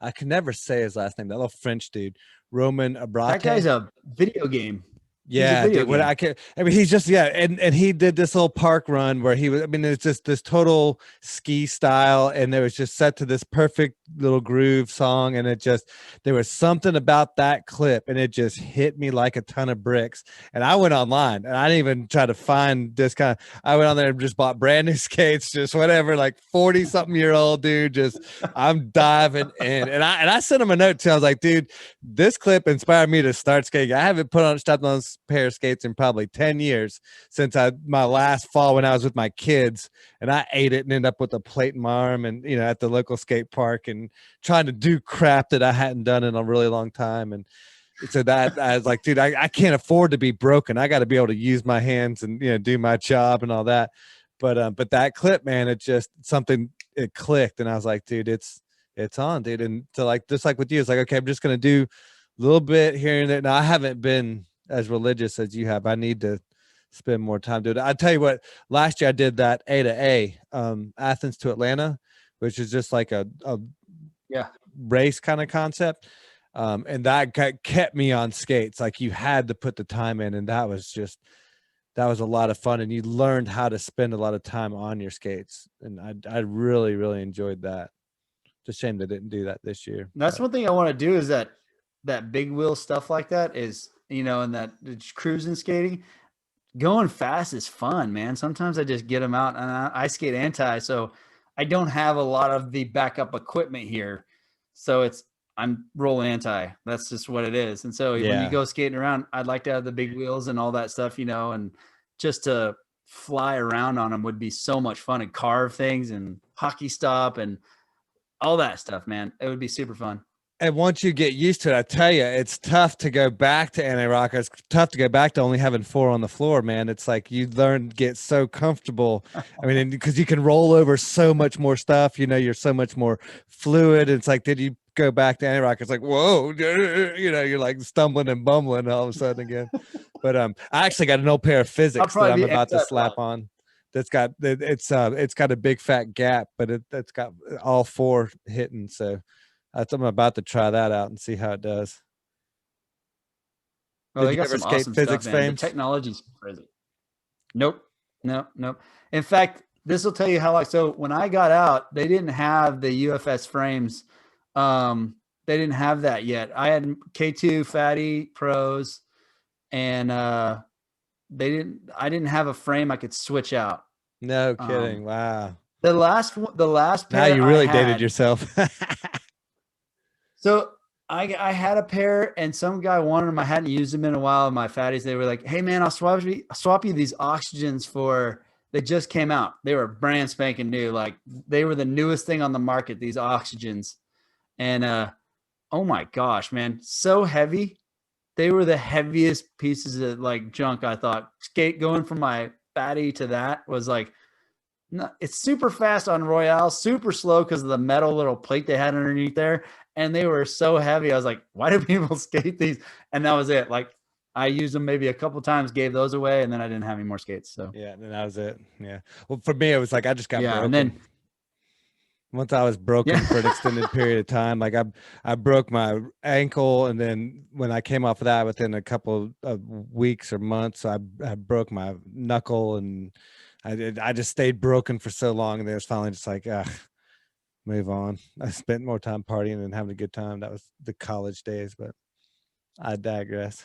I can never say his last name. That little French dude, Roman Abrate. That guy's a video game. He's a Yeah, video dude. What game. I can, I mean, he's just and he did this little park run where he was. I mean, it's just this total ski style, and it was just set to this perfect little groove song, and it just there was something about that clip, and it just hit me like a ton of bricks. And I went online, and I didn't even try to find this kind of. I went on there and just bought brand new skates, just whatever, like 40-something-year-old dude. Just I'm diving in, and I sent him a note too. I was like, dude, this clip inspired me to start skating. I haven't stepped on pair of skates in probably 10 years since my last fall when I was with my kids, and I ate it and ended up with a plate in my arm, and you know, at the local skate park, and trying to do crap that I hadn't done in a really long time. And so that I was like, dude, I can't afford to be broken. I got to be able to use my hands and, you know, do my job and all that. But that clip, man, it just something, it clicked, and I was like, dude, it's on, dude. And so like, just like with you, it's like, okay, I'm just gonna do a little bit here and there. Now I haven't been as religious as you have. I need to spend more time doing it. I tell you what, last year I did that A to A, Athens to Atlanta, which is just like a Yeah. race kind of concept. And that kept me on skates. Like you had to put the time in, and that was a lot of fun. And you learned how to spend a lot of time on your skates. And I really, really enjoyed that. It's a shame they didn't do that this year. That's one thing I want to do is that big wheel stuff like that is, you know, and that cruising skating, going fast is fun, man. Sometimes I just get them out, and I skate anti, so I don't have a lot of the backup equipment here. So I'm rolling anti. That's just what it is. And so when you go skating around, I'd like to have the big wheels and all that stuff, you know, and just to fly around on them would be so much fun, and carve things and hockey stop and all that stuff, man. It would be super fun. And once you get used to it, I tell you, it's tough to go back to anti-rock. It's tough to go back to only having 4 on the floor, man. It's like you learn to get so comfortable. I mean, because you can roll over so much more stuff. You know, you're so much more fluid. It's like, did you go back to anti-rock? It's like, whoa, you know, you're like stumbling and bumbling all of a sudden again. But I actually got an old pair of Physics that I'm about to slap on. That's got it's got a big fat gap, but it's got all 4 hitting. So I'm about to try that out and see how it does. Oh, they got some awesome Physics stuff, man. The technology's crazy. Nope. In fact, this will tell you how, like, so when I got out, they didn't have the UFS frames. They didn't have that yet. I had K2 Fatty Pros, and I didn't have a frame I could switch out. No kidding. Wow. The last pair. Now you really dated yourself. So I had a pair, and some guy wanted them. I hadn't used them in a while. My fatties, they were like, "Hey man, I'll swap you these Oxygens for." They just came out. They were brand spanking new. Like they were the newest thing on the market. These Oxygens, and oh my gosh, man, so heavy. They were the heaviest pieces of like junk. I thought skate going from my fatty to that was like. No, it's super fast on Royale, super slow because of the metal little plate they had underneath there. And they were so heavy. I was like, why do people skate these? And that was it. Like I used them maybe a couple times, gave those away, and then I didn't have any more skates. So yeah, and that was it. Yeah. Well, for me, it was like I just got broken. And then once I was broken for an extended period of time, like I broke my ankle, and then when I came off of that, within a couple of weeks or months, I broke my knuckle, and I just stayed broken for so long, and it was finally just like, move on. I spent more time partying and having a good time. That was the college days, but I digress.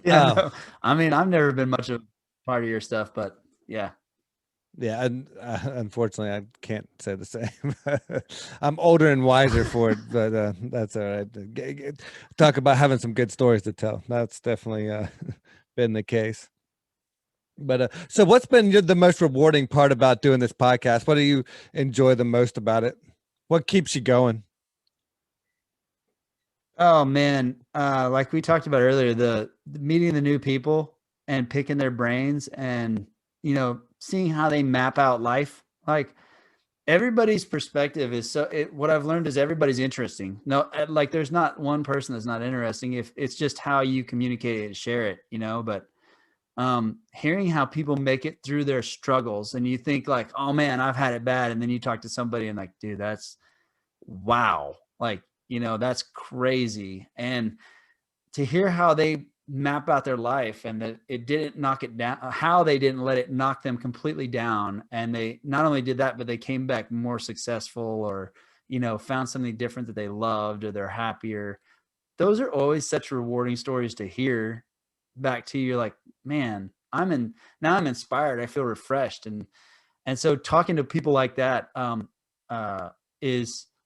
No. I mean, I've never been much of part of your stuff, but yeah. Yeah, and unfortunately, I can't say the same. I'm older and wiser for it, but that's all right. Talk about having some good stories to tell. That's definitely been the case. But so, what's been the most rewarding part about doing this podcast? What do you enjoy the most about it? What keeps you going? Oh man, like we talked about earlier, the meeting the new people and picking their brains, and seeing how they map out life. Like everybody's perspective is what I've learned is everybody's interesting. No, like there's not one person that's not interesting. If it's just how you communicate it and share it, but hearing how people make it through their struggles, and you think like, oh man, I've had it bad. And then you talk to somebody and like, dude, that's wow. Like, that's crazy. And to hear how they map out their life and that it didn't knock it down, how they didn't let it knock them completely down. And they not only did that, but they came back more successful, or, found something different that they loved, or they're happier. Those are always such rewarding stories to hear back to you. You're like, man, now I'm inspired. I feel refreshed. And so talking to people like that,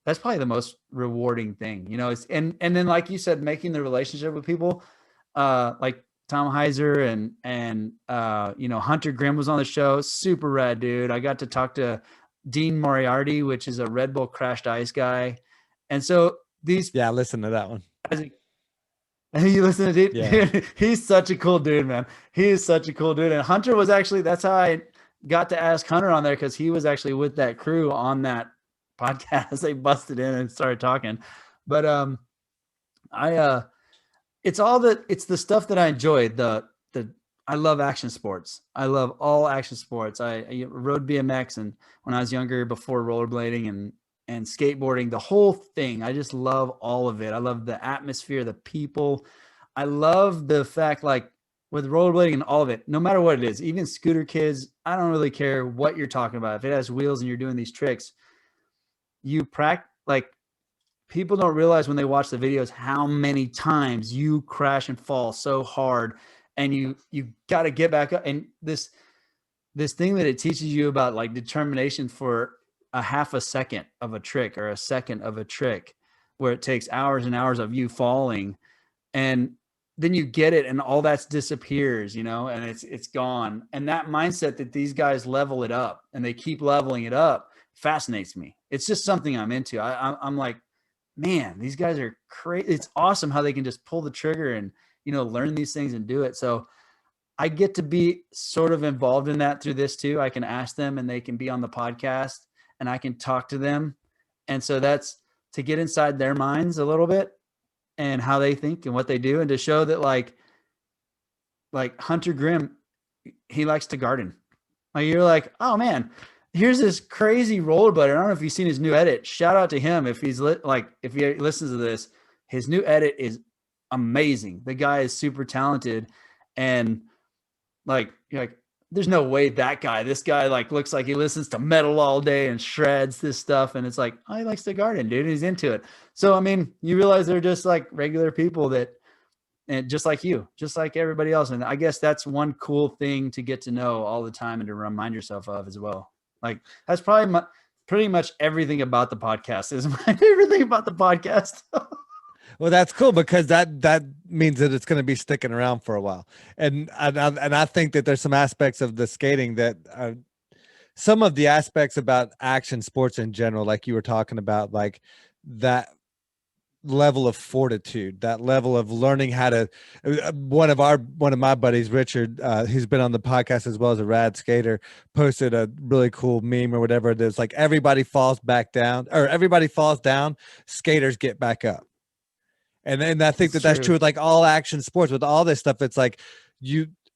that's probably the most rewarding thing, and then, like you said, making the relationship with people, like Tom Heiser and Hunter Grimm was on the show. Super rad, dude. I got to talk to Dean Moriarty, which is a Red Bull crashed ice guy. And so yeah, listen to that one. You listen to it? Yeah. He's such a cool dude, man. He is such a cool dude. And Hunter was actually, that's how I got to ask Hunter on there, because he was actually with that crew on that podcast. They busted in and started talking. But it's the stuff that I enjoy. I love action sports. I love all action sports. I rode BMX, and when I was younger, before rollerblading and skateboarding, the whole thing. I just love all of it. I love the atmosphere, the people. I love the fact, like with rollerblading and all of it, no matter what it is, even scooter kids, I don't really care what you're talking about. If it has wheels and you're doing these tricks, you practice. Like, people don't realize when they watch the videos how many times you crash and fall so hard, and you got to get back up. And this thing that it teaches you about, like, determination for a half a second of a trick, or a second of a trick, where it takes hours and hours of you falling, and then you get it, and all that disappears, and it's gone. And that mindset that these guys level it up, and they keep leveling it up, fascinates me. It's just something I'm into. I'm like, man, these guys are crazy. It's awesome how they can just pull the trigger and, learn these things and do it. So I get to be sort of involved in that through this too. I can ask them, and they can be on the podcast, and I can talk to them. And so that's to get inside their minds a little bit, and how they think and what they do, and to show that like Hunter Grimm, he likes to garden. Like, you're like, oh man, here's this crazy rollerblader. I don't know if you've seen his new edit. Shout out to him. If he's if he listens to this, his new edit is amazing. The guy is super talented. And like, you're like, there's no way this guy like looks like he listens to metal all day and shreds this stuff. And it's like, oh, he likes to garden, dude. He's into it. So, I mean, you realize they're just like regular people and just like you, just like everybody else. And I guess that's one cool thing to get to know all the time, and to remind yourself of as well. Like, that's probably pretty much everything about the podcast is my favorite thing about the podcast. Well, that's cool, because that means that it's going to be sticking around for a while. And I think that there's some aspects of the skating that are some of the aspects about action sports in general, like you were talking about, like that level of fortitude, that level of learning how to, one of my buddies, Richard, who's been on the podcast as well as a rad skater, posted a really cool meme or whatever it is, like everybody falls down, skaters get back up. And I think that's true with like all action sports, with all this stuff. It's like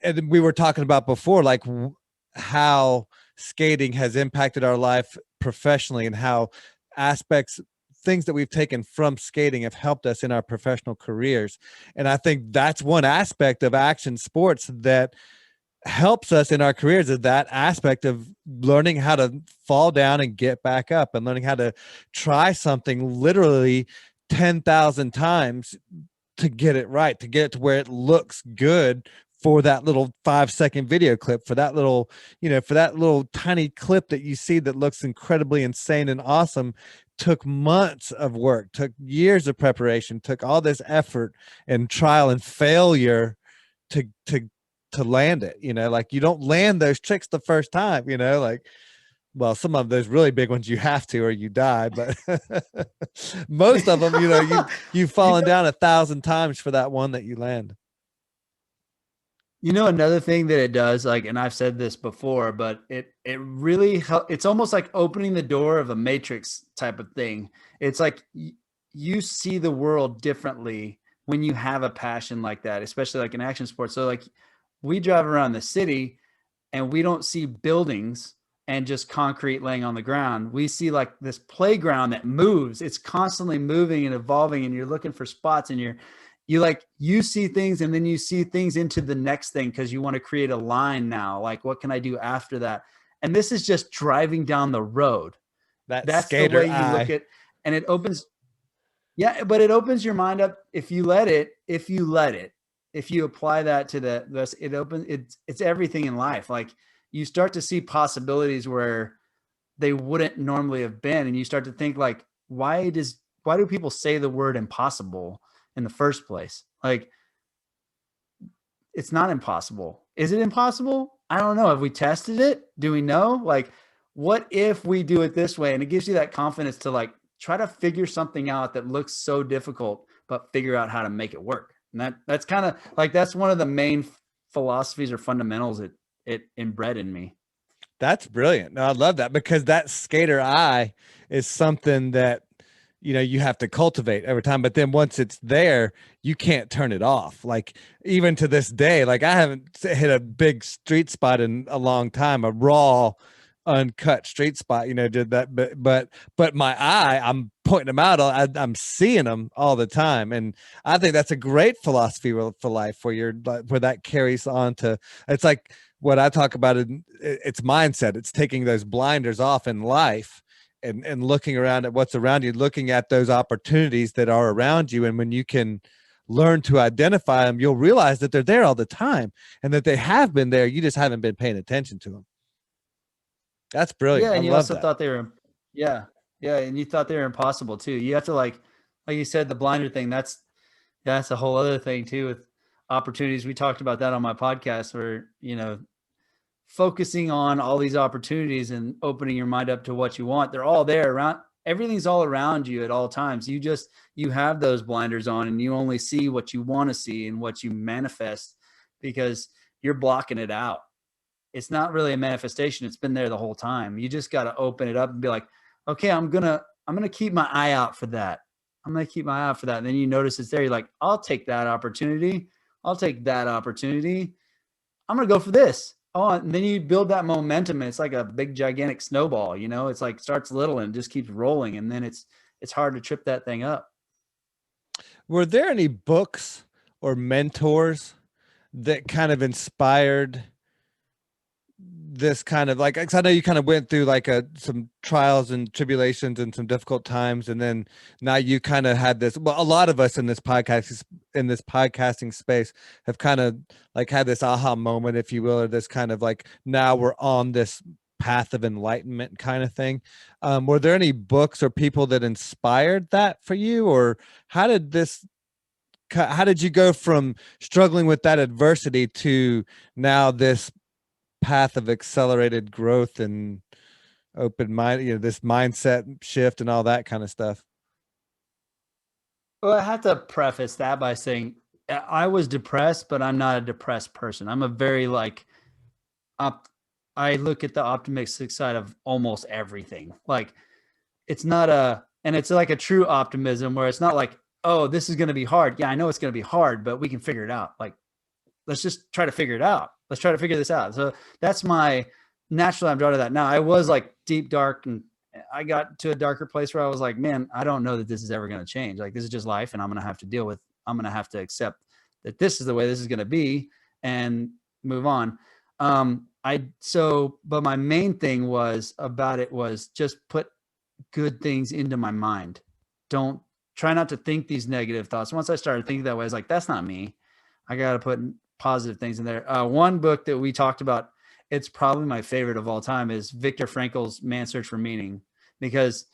and we were talking about before, like how skating has impacted our life professionally, and how things that we've taken from skating have helped us in our professional careers. And I think that's one aspect of action sports that helps us in our careers, is that aspect of learning how to fall down and get back up, and learning how to try something literally 10,000 times to get it right, to get it to where it looks good for that little 5-second video clip, for that little, for that little tiny clip that you see that looks incredibly insane and awesome, took months of work, took years of preparation, took all this effort and trial and failure to land it. Like, you don't land those tricks the first time, like, well, some of those really big ones you have to or you die, but most of them, you've fallen down 1,000 times for that one that you land. Another thing that it does, like, and I've said this before, but it really it's almost like opening the door of a Matrix type of thing. It's like you see the world differently when you have a passion like that, especially like in action sports. So like, we drive around the city and we don't see buildings and just concrete laying on the ground. We see like this playground that moves. It's constantly moving and evolving, and you're looking for spots, and you see things, and then you see things into the next thing because you want to create a line now. Like, what can I do after that? And this is just driving down the road. That's the way you look at, and it opens. Yeah, but it opens your mind up if you let it. If you apply that to this, it's everything in life. Like, you start to see possibilities where they wouldn't normally have been, and you start to think like, why do people say the word impossible in the first place? Like, it's not impossible. Is it impossible? I don't know. Have we tested it? Do we know? Like, what if we do it this way? And it gives you that confidence to like try to figure something out that looks so difficult, but figure out how to make it work. And that's kind of like, that's one of the main philosophies or fundamentals it inbred in me. That's brilliant. No, I love that, because that skater eye is something that, you have to cultivate every time. But then once it's there, you can't turn it off. Like, even to this day, like, I haven't hit a big street spot in a long time, a raw, uncut street spot, did that. But my eye, I'm pointing them out. I'm seeing them all the time. And I think that's a great philosophy for life, where that carries on to, it's like what I talk about. It's mindset. It's taking those blinders off in life and looking around at what's around you, looking at those opportunities that are around you. And when you can learn to identify them, you'll realize that they're there all the time and that they have been there. You just haven't been paying attention to them. That's brilliant. Yeah, and you also thought they were, yeah, and you thought they were impossible too. You have to like you said, the blinder thing. That's a whole other thing too with opportunities. We talked about that on my podcast, where focusing on all these opportunities and opening your mind up to what you want. They're all there around. Everything's all around you at all times. You have those blinders on, and you only see what you want to see and what you manifest, because you're blocking it out. It's not really a manifestation. It's been there the whole time. You just got to open it up and be like, okay, I'm going to keep my eye out for that. I'm going to keep my eye out for that. And then you notice it's there. You're like, I'll take that opportunity. I'll take that opportunity. I'm going to go for this. Oh, and then you build that momentum, and it's like a big gigantic snowball. It's like starts little and just keeps rolling, and then it's hard to trip that thing up. Were there any books or mentors that kind of inspired this kind of, like, 'cause I know you kind of went through like some trials and tribulations and some difficult times, and then now you kind of had this, well, a lot of us in this podcasting space have kind of like had this aha moment, if you will, or this kind of like, now we're on this path of enlightenment kind of thing. Were there any books or people that inspired that for you, or how did you go from struggling with that adversity to now this path of accelerated growth and open mind, this mindset shift and all that kind of stuff? Well, I have to preface that by saying I was depressed, but I'm not a depressed person. I'm a very I look at the optimistic side of almost everything. Like, it's like a true optimism where it's not like, oh, this is going to be hard. Yeah, I know it's going to be hard, but we can figure it out. Like, let's just try to figure it out. Let's try to figure this out. So that's naturally I'm drawn to that. Now, I was like deep, dark, and I got to a darker place where I was like, man, I don't know that this is ever going to change. Like, this is just life, and I'm going to have to accept that this is the way this is going to be and move on. But my main thing was just put good things into my mind. Don't try not to think these negative thoughts. Once I started thinking that way, I was like, that's not me. I got to put positive things in there. One book that we talked about, it's probably my favorite of all time, is Viktor Frankl's Man's Search for Meaning, because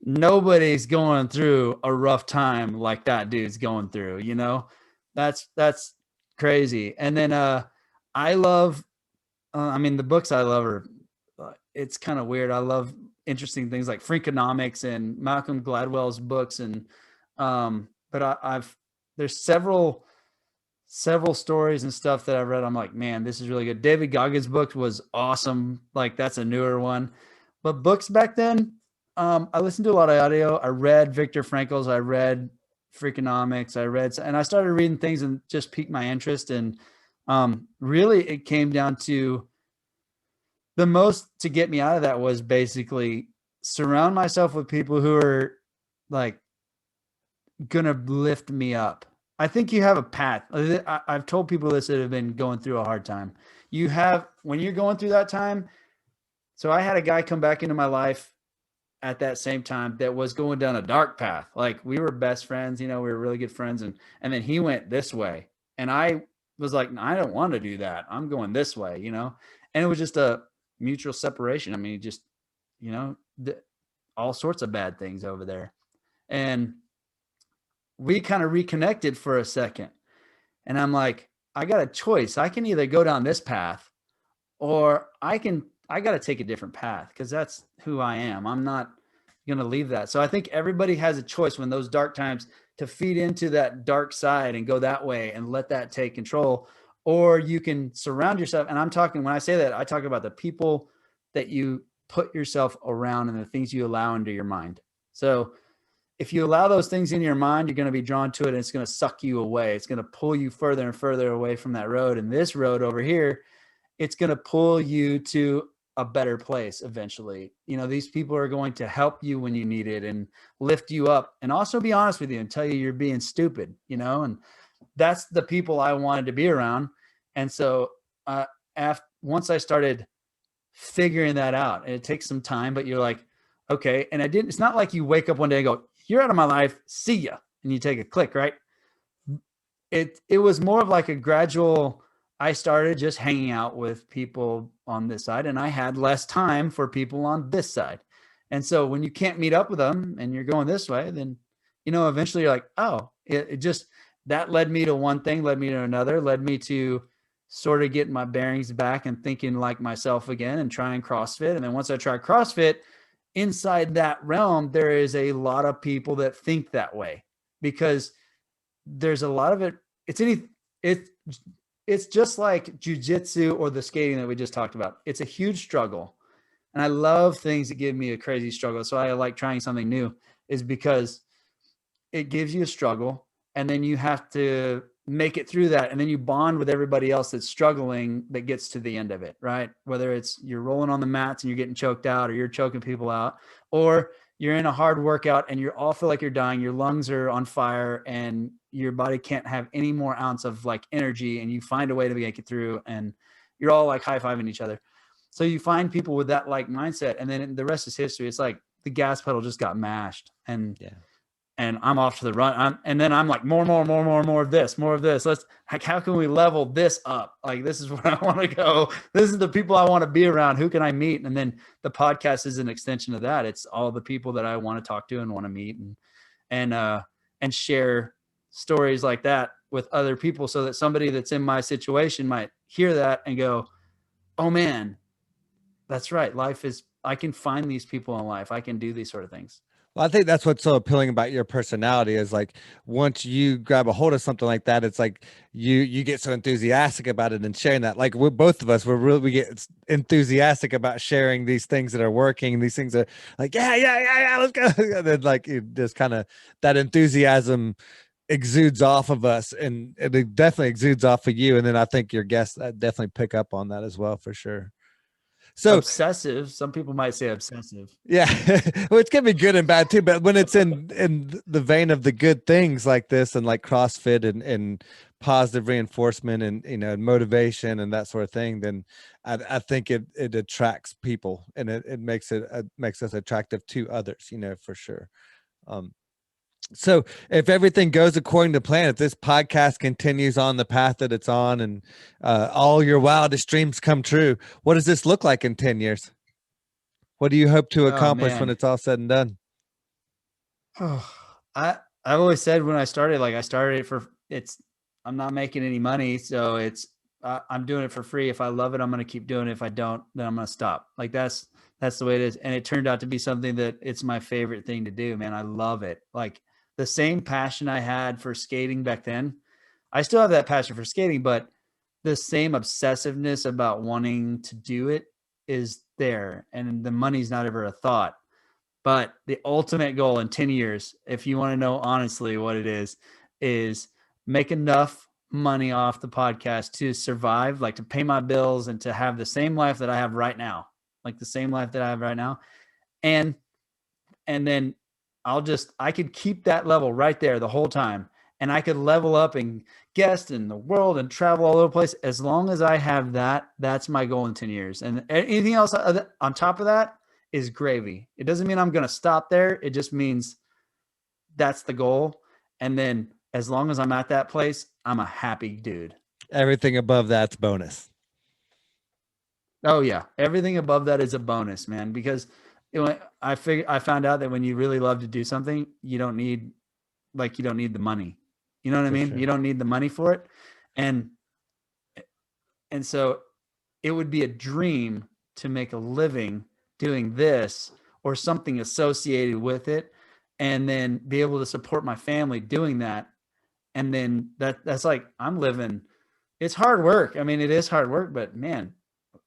nobody's going through a rough time like that dude's going through, you know. That's crazy. And then I love I mean, the books I love are it's kind of weird. I love interesting things like Freakonomics and Malcolm Gladwell's books, and but I've there's several stories and stuff that I've read. I'm like, man, this is really good. David Goggins' book was awesome. Like, that's a newer one. But books back then, I listened to a lot of audio. I read Viktor Frankl's. I read Freakonomics. And I started reading things and just piqued my interest. And really, it came down to the most to get me out of that was basically surround myself with people who are like gonna lift me up. I think you have a path. I've told people this that have been going through a hard time. You have, when you're going through that time. So I had a guy come back into my life at that same time that was going down a dark path. Like, we were best friends, you know, we were really good friends. And then he went this way. And I was like, I don't want to do that. I'm going this way, you know? And it was just a mutual separation. I mean, just, you know, all sorts of bad things over there. And we kind of reconnected for a second. And I'm like, I got a choice. I can either go down this path, or I got to take a different path, because that's who I am. I'm not going to leave that. So I think everybody has a choice when those dark times to feed into that dark side and go that way and let that take control. Or you can surround yourself. And I'm talking, when I say that, I talk about the people that you put yourself around and the things you allow into your mind. So if you allow those things in your mind, you're going to be drawn to it, and it's going to suck you away. It's going to pull you further and further away from that road. And this road over here, it's going to pull you to a better place eventually. You know, these people are going to help you when you need it and lift you up, and also be honest with you and tell you you're being stupid, you know. And that's the people I wanted to be around. And so once I started figuring that out, and it takes some time, but you're like, okay. And it's not like you wake up one day and go, you're out of my life, see ya, and you take a click, right? It was more of like a gradual. I started just hanging out with people on this side, and I had less time for people on this side. And so when you can't meet up with them and you're going this way, then, you know, eventually you're like, oh, it just, that led me to one thing, led me to another, led me to sort of getting my bearings back and thinking like myself again and trying CrossFit. And then once I tried CrossFit, inside that realm, there is a lot of people that think that way, because there's a lot of it. It's just like jujitsu or the skating that we just talked about. It's a huge struggle. And I love things that give me a crazy struggle. So I like trying something new, is because it gives you a struggle, and then you have to make it through that. And then you bond with everybody else that's struggling that gets to the end of it, right? Whether it's you're rolling on the mats and you're getting choked out, or you're choking people out, or you're in a hard workout and you all feel like you're dying, your lungs are on fire and your body can't have any more ounce of like energy, and you find a way to make it through, and you're all like high-fiving each other. So you find people with that like mindset, and then the rest is history. It's like the gas pedal just got mashed, and I'm off to the run. And then I'm like, more of this. Let's, like, how can we level this up? Like, this is where I want to go. This is the people I want to be around. Who can I meet? And then the podcast is an extension of that. It's all the people that I want to talk to and want to meet, and share stories like that with other people, so that somebody that's in my situation might hear that and go, oh man, that's right. I can find these people in life. I can do these sort of things. Well, I think that's what's so appealing about your personality, is like, once you grab a hold of something like that, it's like you get so enthusiastic about it and sharing that. Like, both of us, we get enthusiastic about sharing these things that are working. These things are like, yeah, let's go. And then like, there's kind of that enthusiasm exudes off of us, and it definitely exudes off of you. And then I think your guests definitely pick up on that as well, for sure. So obsessive. Some people might say obsessive. Yeah, which can be good and bad too. But when it's in the vein of the good things like this, and like CrossFit and positive reinforcement and, you know, motivation and that sort of thing, then I think it attracts people, and it makes us attractive to others, you know, for sure. So if everything goes according to plan, if this podcast continues on the path that it's on and all your wildest dreams come true, what does this look like in 10 years? What do you hope to Oh accomplish when man. it's all said and done? I've always said when I started, like I started it I'm not making any money. So I'm doing it for free. If I love it, I'm going to keep doing it. If I don't, then I'm going to stop. Like that's the way it is. And it turned out to be something that it's my favorite thing to do, man. I love it. Like the same passion I had for skating back then, I still have that passion for skating, but the same obsessiveness about wanting to do it is there. And the money's not ever a thought. But the ultimate goal in 10 years, if you want to know honestly what it is make enough money off the podcast to survive, like to pay my bills and to have the same life that I have right now, like the same life that I have right now. And then I could keep that level right there the whole time. And I could level up and guest in the world and travel all over the place. As long as I have that, that's my goal in 10 years. And anything else on top of that is gravy. It doesn't mean I'm going to stop there. It just means that's the goal. And then as long as I'm at that place, I'm a happy dude. Everything above that's bonus. Oh yeah. Everything above that is a bonus, man, because I found out that when you really love to do something, you don't need the money. You know what I mean? Sure. You don't need the money for it. And so it would be a dream to make a living doing this or something associated with it, and then be able to support my family doing that. And then that's like, I'm living, it's hard work. I mean, it is hard work, but man,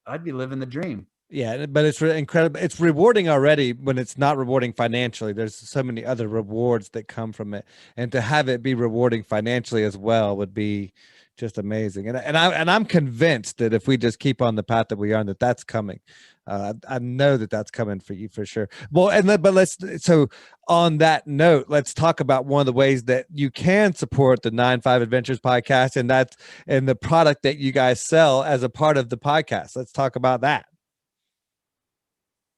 I'd be living the dream. Yeah, but it's incredible. It's rewarding already when it's not rewarding financially. There's so many other rewards that come from it, and to have it be rewarding financially as well would be just amazing. And I'm convinced that if we just keep on the path that we are, that's coming. I know that's coming for you for sure. Well, so on that note, let's talk about one of the ways that you can support the 9-5 Adventures podcast, and that's and the product that you guys sell as a part of the podcast. Let's talk about that.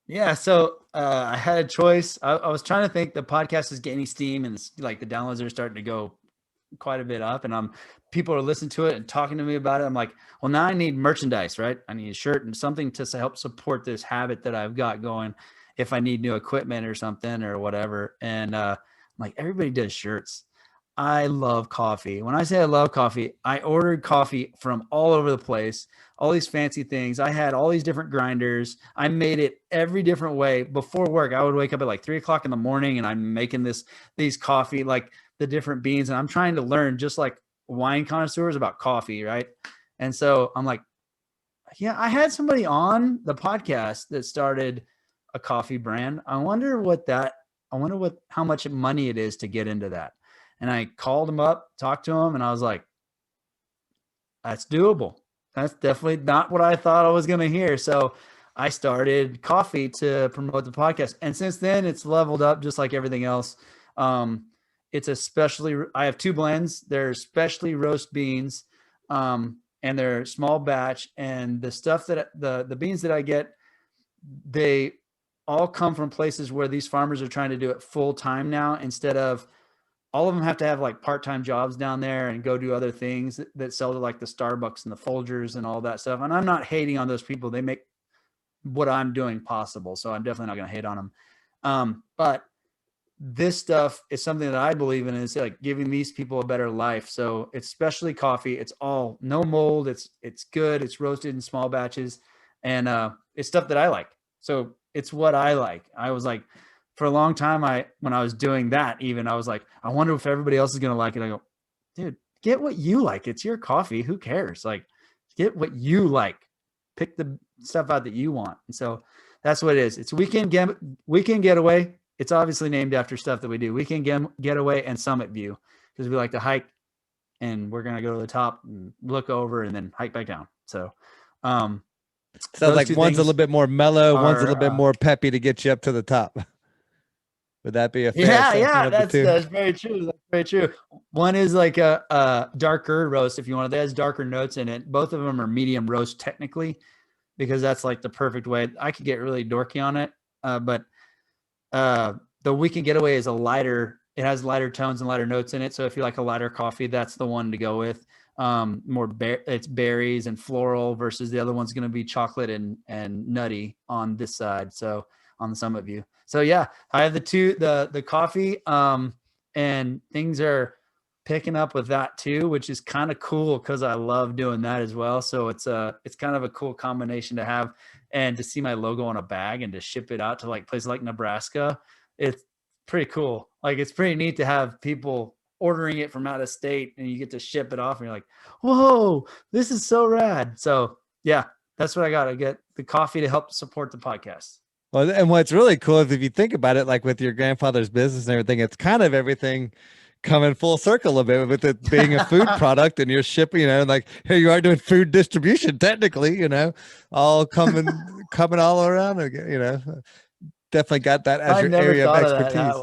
Yeah, so I had a choice. I was trying to think. The podcast is gaining steam, and like the downloads are starting to go quite a bit up, and people are listening to it and talking to me about it. I'm like, well, now I need merchandise, right? I need a shirt and something to help support this habit that I've got going. If I need new equipment or something or whatever, and I'm like, everybody does shirts. I love coffee. When I say I love coffee, I ordered coffee from all over the place, all these fancy things. I had all these different grinders. I made it every different way. Before work, I would wake up at like 3:00 in the morning and I'm making these coffee, like the different beans. And I'm trying to learn, just like wine connoisseurs, about coffee, right? And so I'm like, yeah, I had somebody on the podcast that started a coffee brand. I wonder how much money it is to get into that. And I called him up, talked to him, and I was like, that's doable. That's definitely not what I thought I was going to hear. So I started coffee to promote the podcast. And since then, it's leveled up just like everything else. It's I have 2 blends. They're specialty roast beans, and they're small batch. And the stuff that the beans that I get, they all come from places where these farmers are trying to do it full time now, instead of all of them have to have like part-time jobs down there and go do other things that sell to like the Starbucks and the Folgers and all that stuff. And I'm not hating on those people. They make what I'm doing possible. So I'm definitely not going to hate on them. But this stuff is something that I believe in, is like giving these people a better life. So it's specialty coffee. It's all no mold. It's good. It's roasted in small batches, and it's stuff that I like. So it's what I like. I was like, for a long time, when I was doing that, even I was like, I wonder if everybody else is going to like it. I go, dude, get what you like. It's your coffee. Who cares? Like, get what you like. Pick the stuff out that you want. And so that's what it is. It's Weekend Getaway. It's obviously named after stuff that we do. Weekend Getaway and Summit View, because we like to hike, and we're going to go to the top and look over and then hike back down. So, sounds like one's a little bit more mellow, one's a little bit more peppy to get you up to the top. Would that be a fair assessment? Yeah, that's very true. That's very true. One is like a darker roast, if you want. That has darker notes in it. Both of them are medium roast technically, because that's like the perfect way. I could get really dorky on it, but the Weekend Getaway is a lighter it has lighter tones and lighter notes in it. So if you like a lighter coffee, that's the one to go with. It's berries and floral versus the other one's going to be chocolate and nutty on this side. So on the Summit View. So yeah, I have the coffee, and things are picking up with that too, which is kind of cool because I love doing that as well. So it's kind of a cool combination to have, and to see my logo on a bag and to ship it out to like places like Nebraska. It's pretty cool. Like it's pretty neat to have people ordering it from out of state and you get to ship it off and you're like, whoa, this is so rad. So yeah, that's what I got. I get the coffee to help support the podcast. Well, and what's really cool is if you think about it, like with your grandfather's business and everything, it's kind of everything coming full circle a bit with it being a food product and you're shipping, like here you are doing food distribution, technically, all coming all around again, definitely got that as your area of expertise.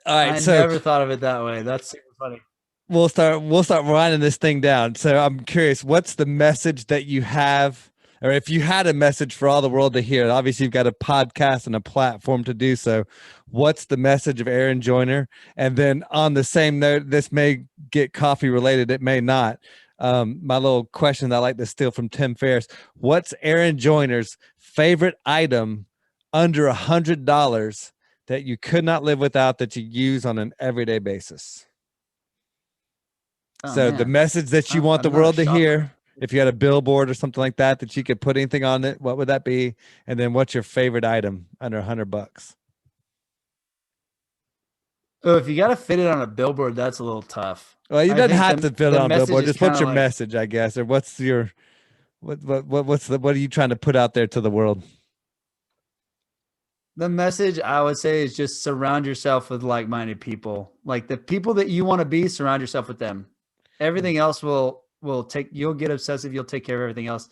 All right. I never thought of it that way. That's super funny. We'll start winding this thing down. So I'm curious, what's the message that you have? Or if you had a message for all the world to hear, obviously you've got a podcast and a platform to do so. What's the message of Aaron Joyner? And then on the same note, this may get coffee related, it may not. My little question that I like to steal from Tim Ferriss: what's Aaron Joyner's favorite item under $100 that you could not live without that you use on an everyday basis? So the message that you want the world to hear. If you had a billboard or something like that you could put anything on it, what would that be? And then what's your favorite item under $100? Oh, if you got to fit it on a billboard, that's a little tough. Well, you don't have to fit it on a billboard. Just what's your message, I guess, or what's your what are you trying to put out there to the world? The message I would say is just surround yourself with like-minded people. Like the people that you want to be, surround yourself with them. Everything else you'll get obsessive. You'll take care of everything else.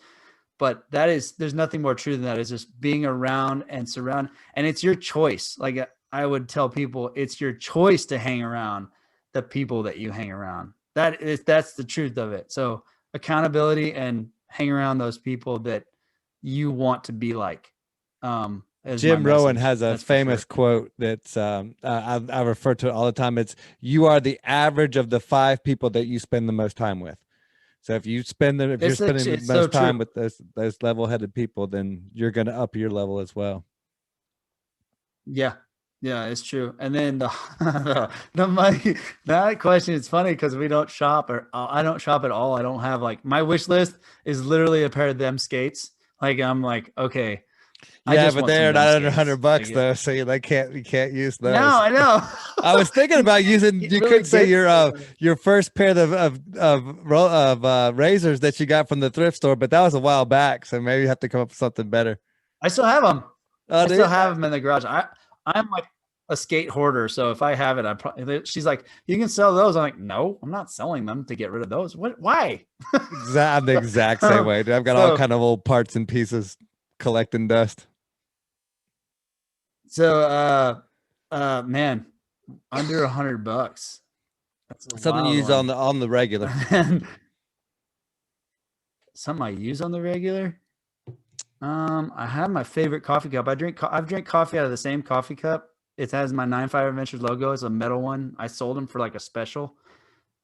But there's nothing more true than that. It's just being around and surround. And it's your choice. Like I would tell people, it's your choice to hang around the people that you hang around. That's the truth of it. So accountability and hang around those people that you want to be like. Jim Rohn has a famous quote that's I refer to it all the time. It's, you are the average of the 5 people that you spend the most time with. So if you're spending the most time with those level-headed people, then you're going to up your level as well. Yeah, it's true. And then the money, that question is funny because we don't shop, or I don't shop at all. I don't have my wish list is literally a pair of them skates. Like I'm like, okay. Yeah, but they're not under $100 though, so you can't use those. No, I know. I was thinking about using. You really could say your first pair of razors that you got from the thrift store, but that was a while back, so maybe you have to come up with something better. I still have them. I still have them in the garage. I'm like a skate hoarder, so if I have it, she's like, you can sell those. I'm like, no, I'm not selling them to get rid of those. What? Why? I'm the exact same way. Dude. I've got all kind of old parts and pieces collecting dust. So man, under $100. That's something you use on the regular. Something I use on the regular. I have my favorite coffee cup. I've drank coffee out of the same coffee cup. It has my 9-5 Adventures logo. It's a metal one. I sold them for a special,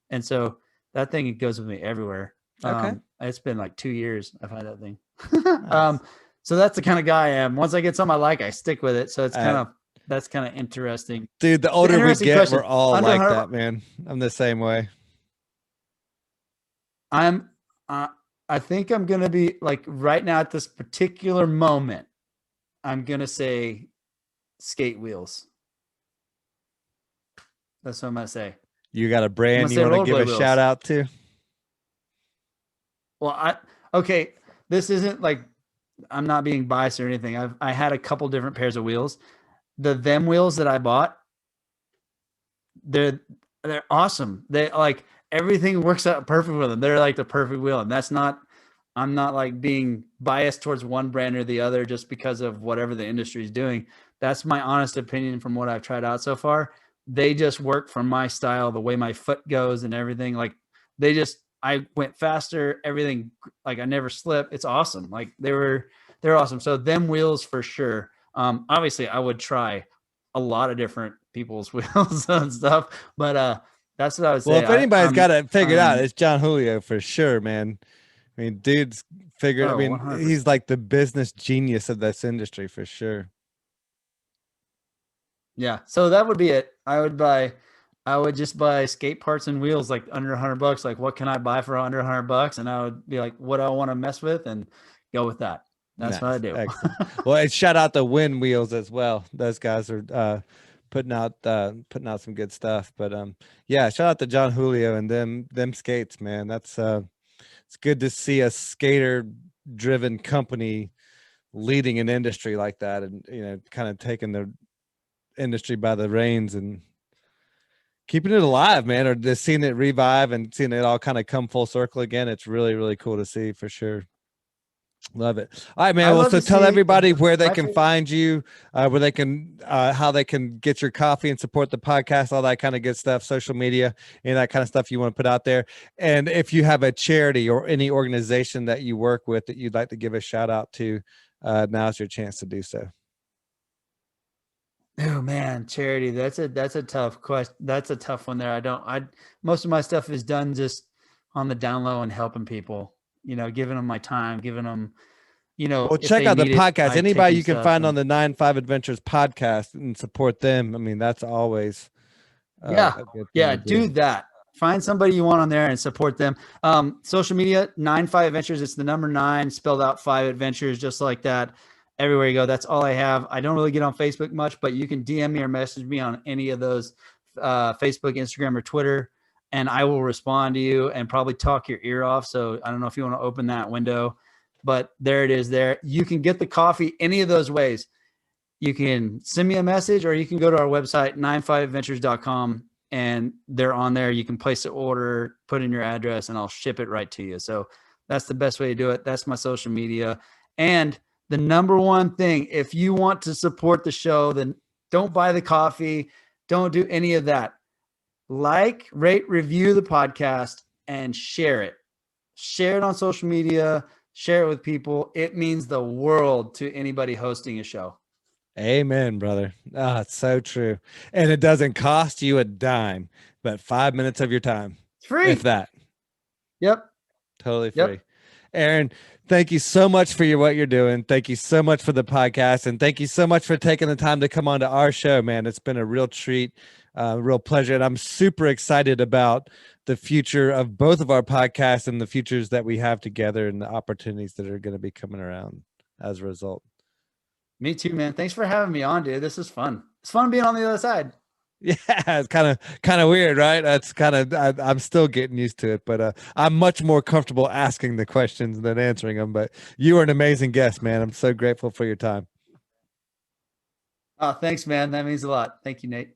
and so that thing, it goes with me everywhere. Okay. It's been 2 years I've had that thing. Nice. So that's the kind of guy I am. Once I get something I like, I stick with it. So it's that's kind of interesting. Dude, the older we get, we're all like that, man. I'm the same way. I think I'm going to be right now at this particular moment, I'm going to say skate wheels. That's what I'm going to say. You got a brand you want to give a shout out to? Well, okay. This isn't I'm not being biased or anything. I had a couple different pairs of wheels. The them wheels that I bought, they're awesome. They everything works out perfect with them. They're the perfect wheel. And I'm not being biased towards one brand or the other just because of whatever the industry is doing. That's my honest opinion from what I've tried out so far. They just work for my style, the way my foot goes and everything. I went faster, everything, I never slip. It's awesome. They're awesome. So them wheels for sure. Obviously I would try a lot of different people's wheels and stuff. But that's what I would say. Well, if anybody's got it figured out, it's John Julio for sure, man. I mean, dude's figured. I mean, 100%. He's like the business genius of this industry for sure. Yeah, so that would be it. I would just buy skate parts and wheels like under $100. Like, what can I buy for under $100? And I would be like, what do I want to mess with, and go with that. That's nice. What I do. Well, and shout out the Win Wheels as well. Those guys are putting out some good stuff. But yeah, shout out to John Julio and them skates, man. That's it's good to see a skater driven company leading an industry like that, and kind of taking the industry by the reins and keeping it alive, man, or just seeing it revive and seeing it all kind of come full circle again. It's really, really cool to see for sure. Love it. All right, man. Well, so tell everybody where they can find you, where they can, how they can get your coffee and support the podcast, all that kind of good stuff, social media, and that kind of stuff you want to put out there. And if you have a charity or any organization that you work with that you'd like to give a shout out to, now's your chance to do so. Oh man, charity. That's a tough question. That's a tough one there. Most of my stuff is done just on the down low and helping people, giving them my time, giving them, well, check out the podcast. Anybody you can find on the 9-5 Adventures podcast and support them. I mean, that's always, do that. Find somebody you want on there and support them. Social media, 9-5 Adventures. It's the number 9 spelled out 5 Adventures, just like that. Everywhere you go. That's all I have. I don't really get on Facebook much, but you can DM me or message me on any of those, Facebook, Instagram, or Twitter, and I will respond to you and probably talk your ear off. So I don't know if you want to open that window, but there it is there. You can get the coffee any of those ways. You can send me a message, or you can go to our website, 95adventures.com, and they're on there. You can place an order, put in your address, and I'll ship it right to you. So that's the best way to do it. That's my social media. And the number one thing, if you want to support the show, then don't buy the coffee. Don't do any of that. Like, rate, review the podcast, and share it. Share it on social media. Share it with people. It means the world to anybody hosting a show. Amen, brother. Oh, it's so true. And it doesn't cost you a dime, but 5 minutes of your time. It's free. If that. Yep. Totally free. Yep. Aaron, thank you so much for what you're doing. Thank you so much for the podcast, and thank you so much for taking the time to come on to our show, man. It's been a real treat, real pleasure, and I'm super excited about the future of both of our podcasts and the futures that we have together and the opportunities that are going to be coming around as a result. Me too, man. Thanks for having me on, dude. This is fun. It's fun being on the other side. Yeah, it's kind of weird, right? That's I'm still getting used to it, but I'm much more comfortable asking the questions than answering them. But you are an amazing guest, man. I'm so grateful for your time. Oh, thanks, man. That means a lot. Thank you, Nate.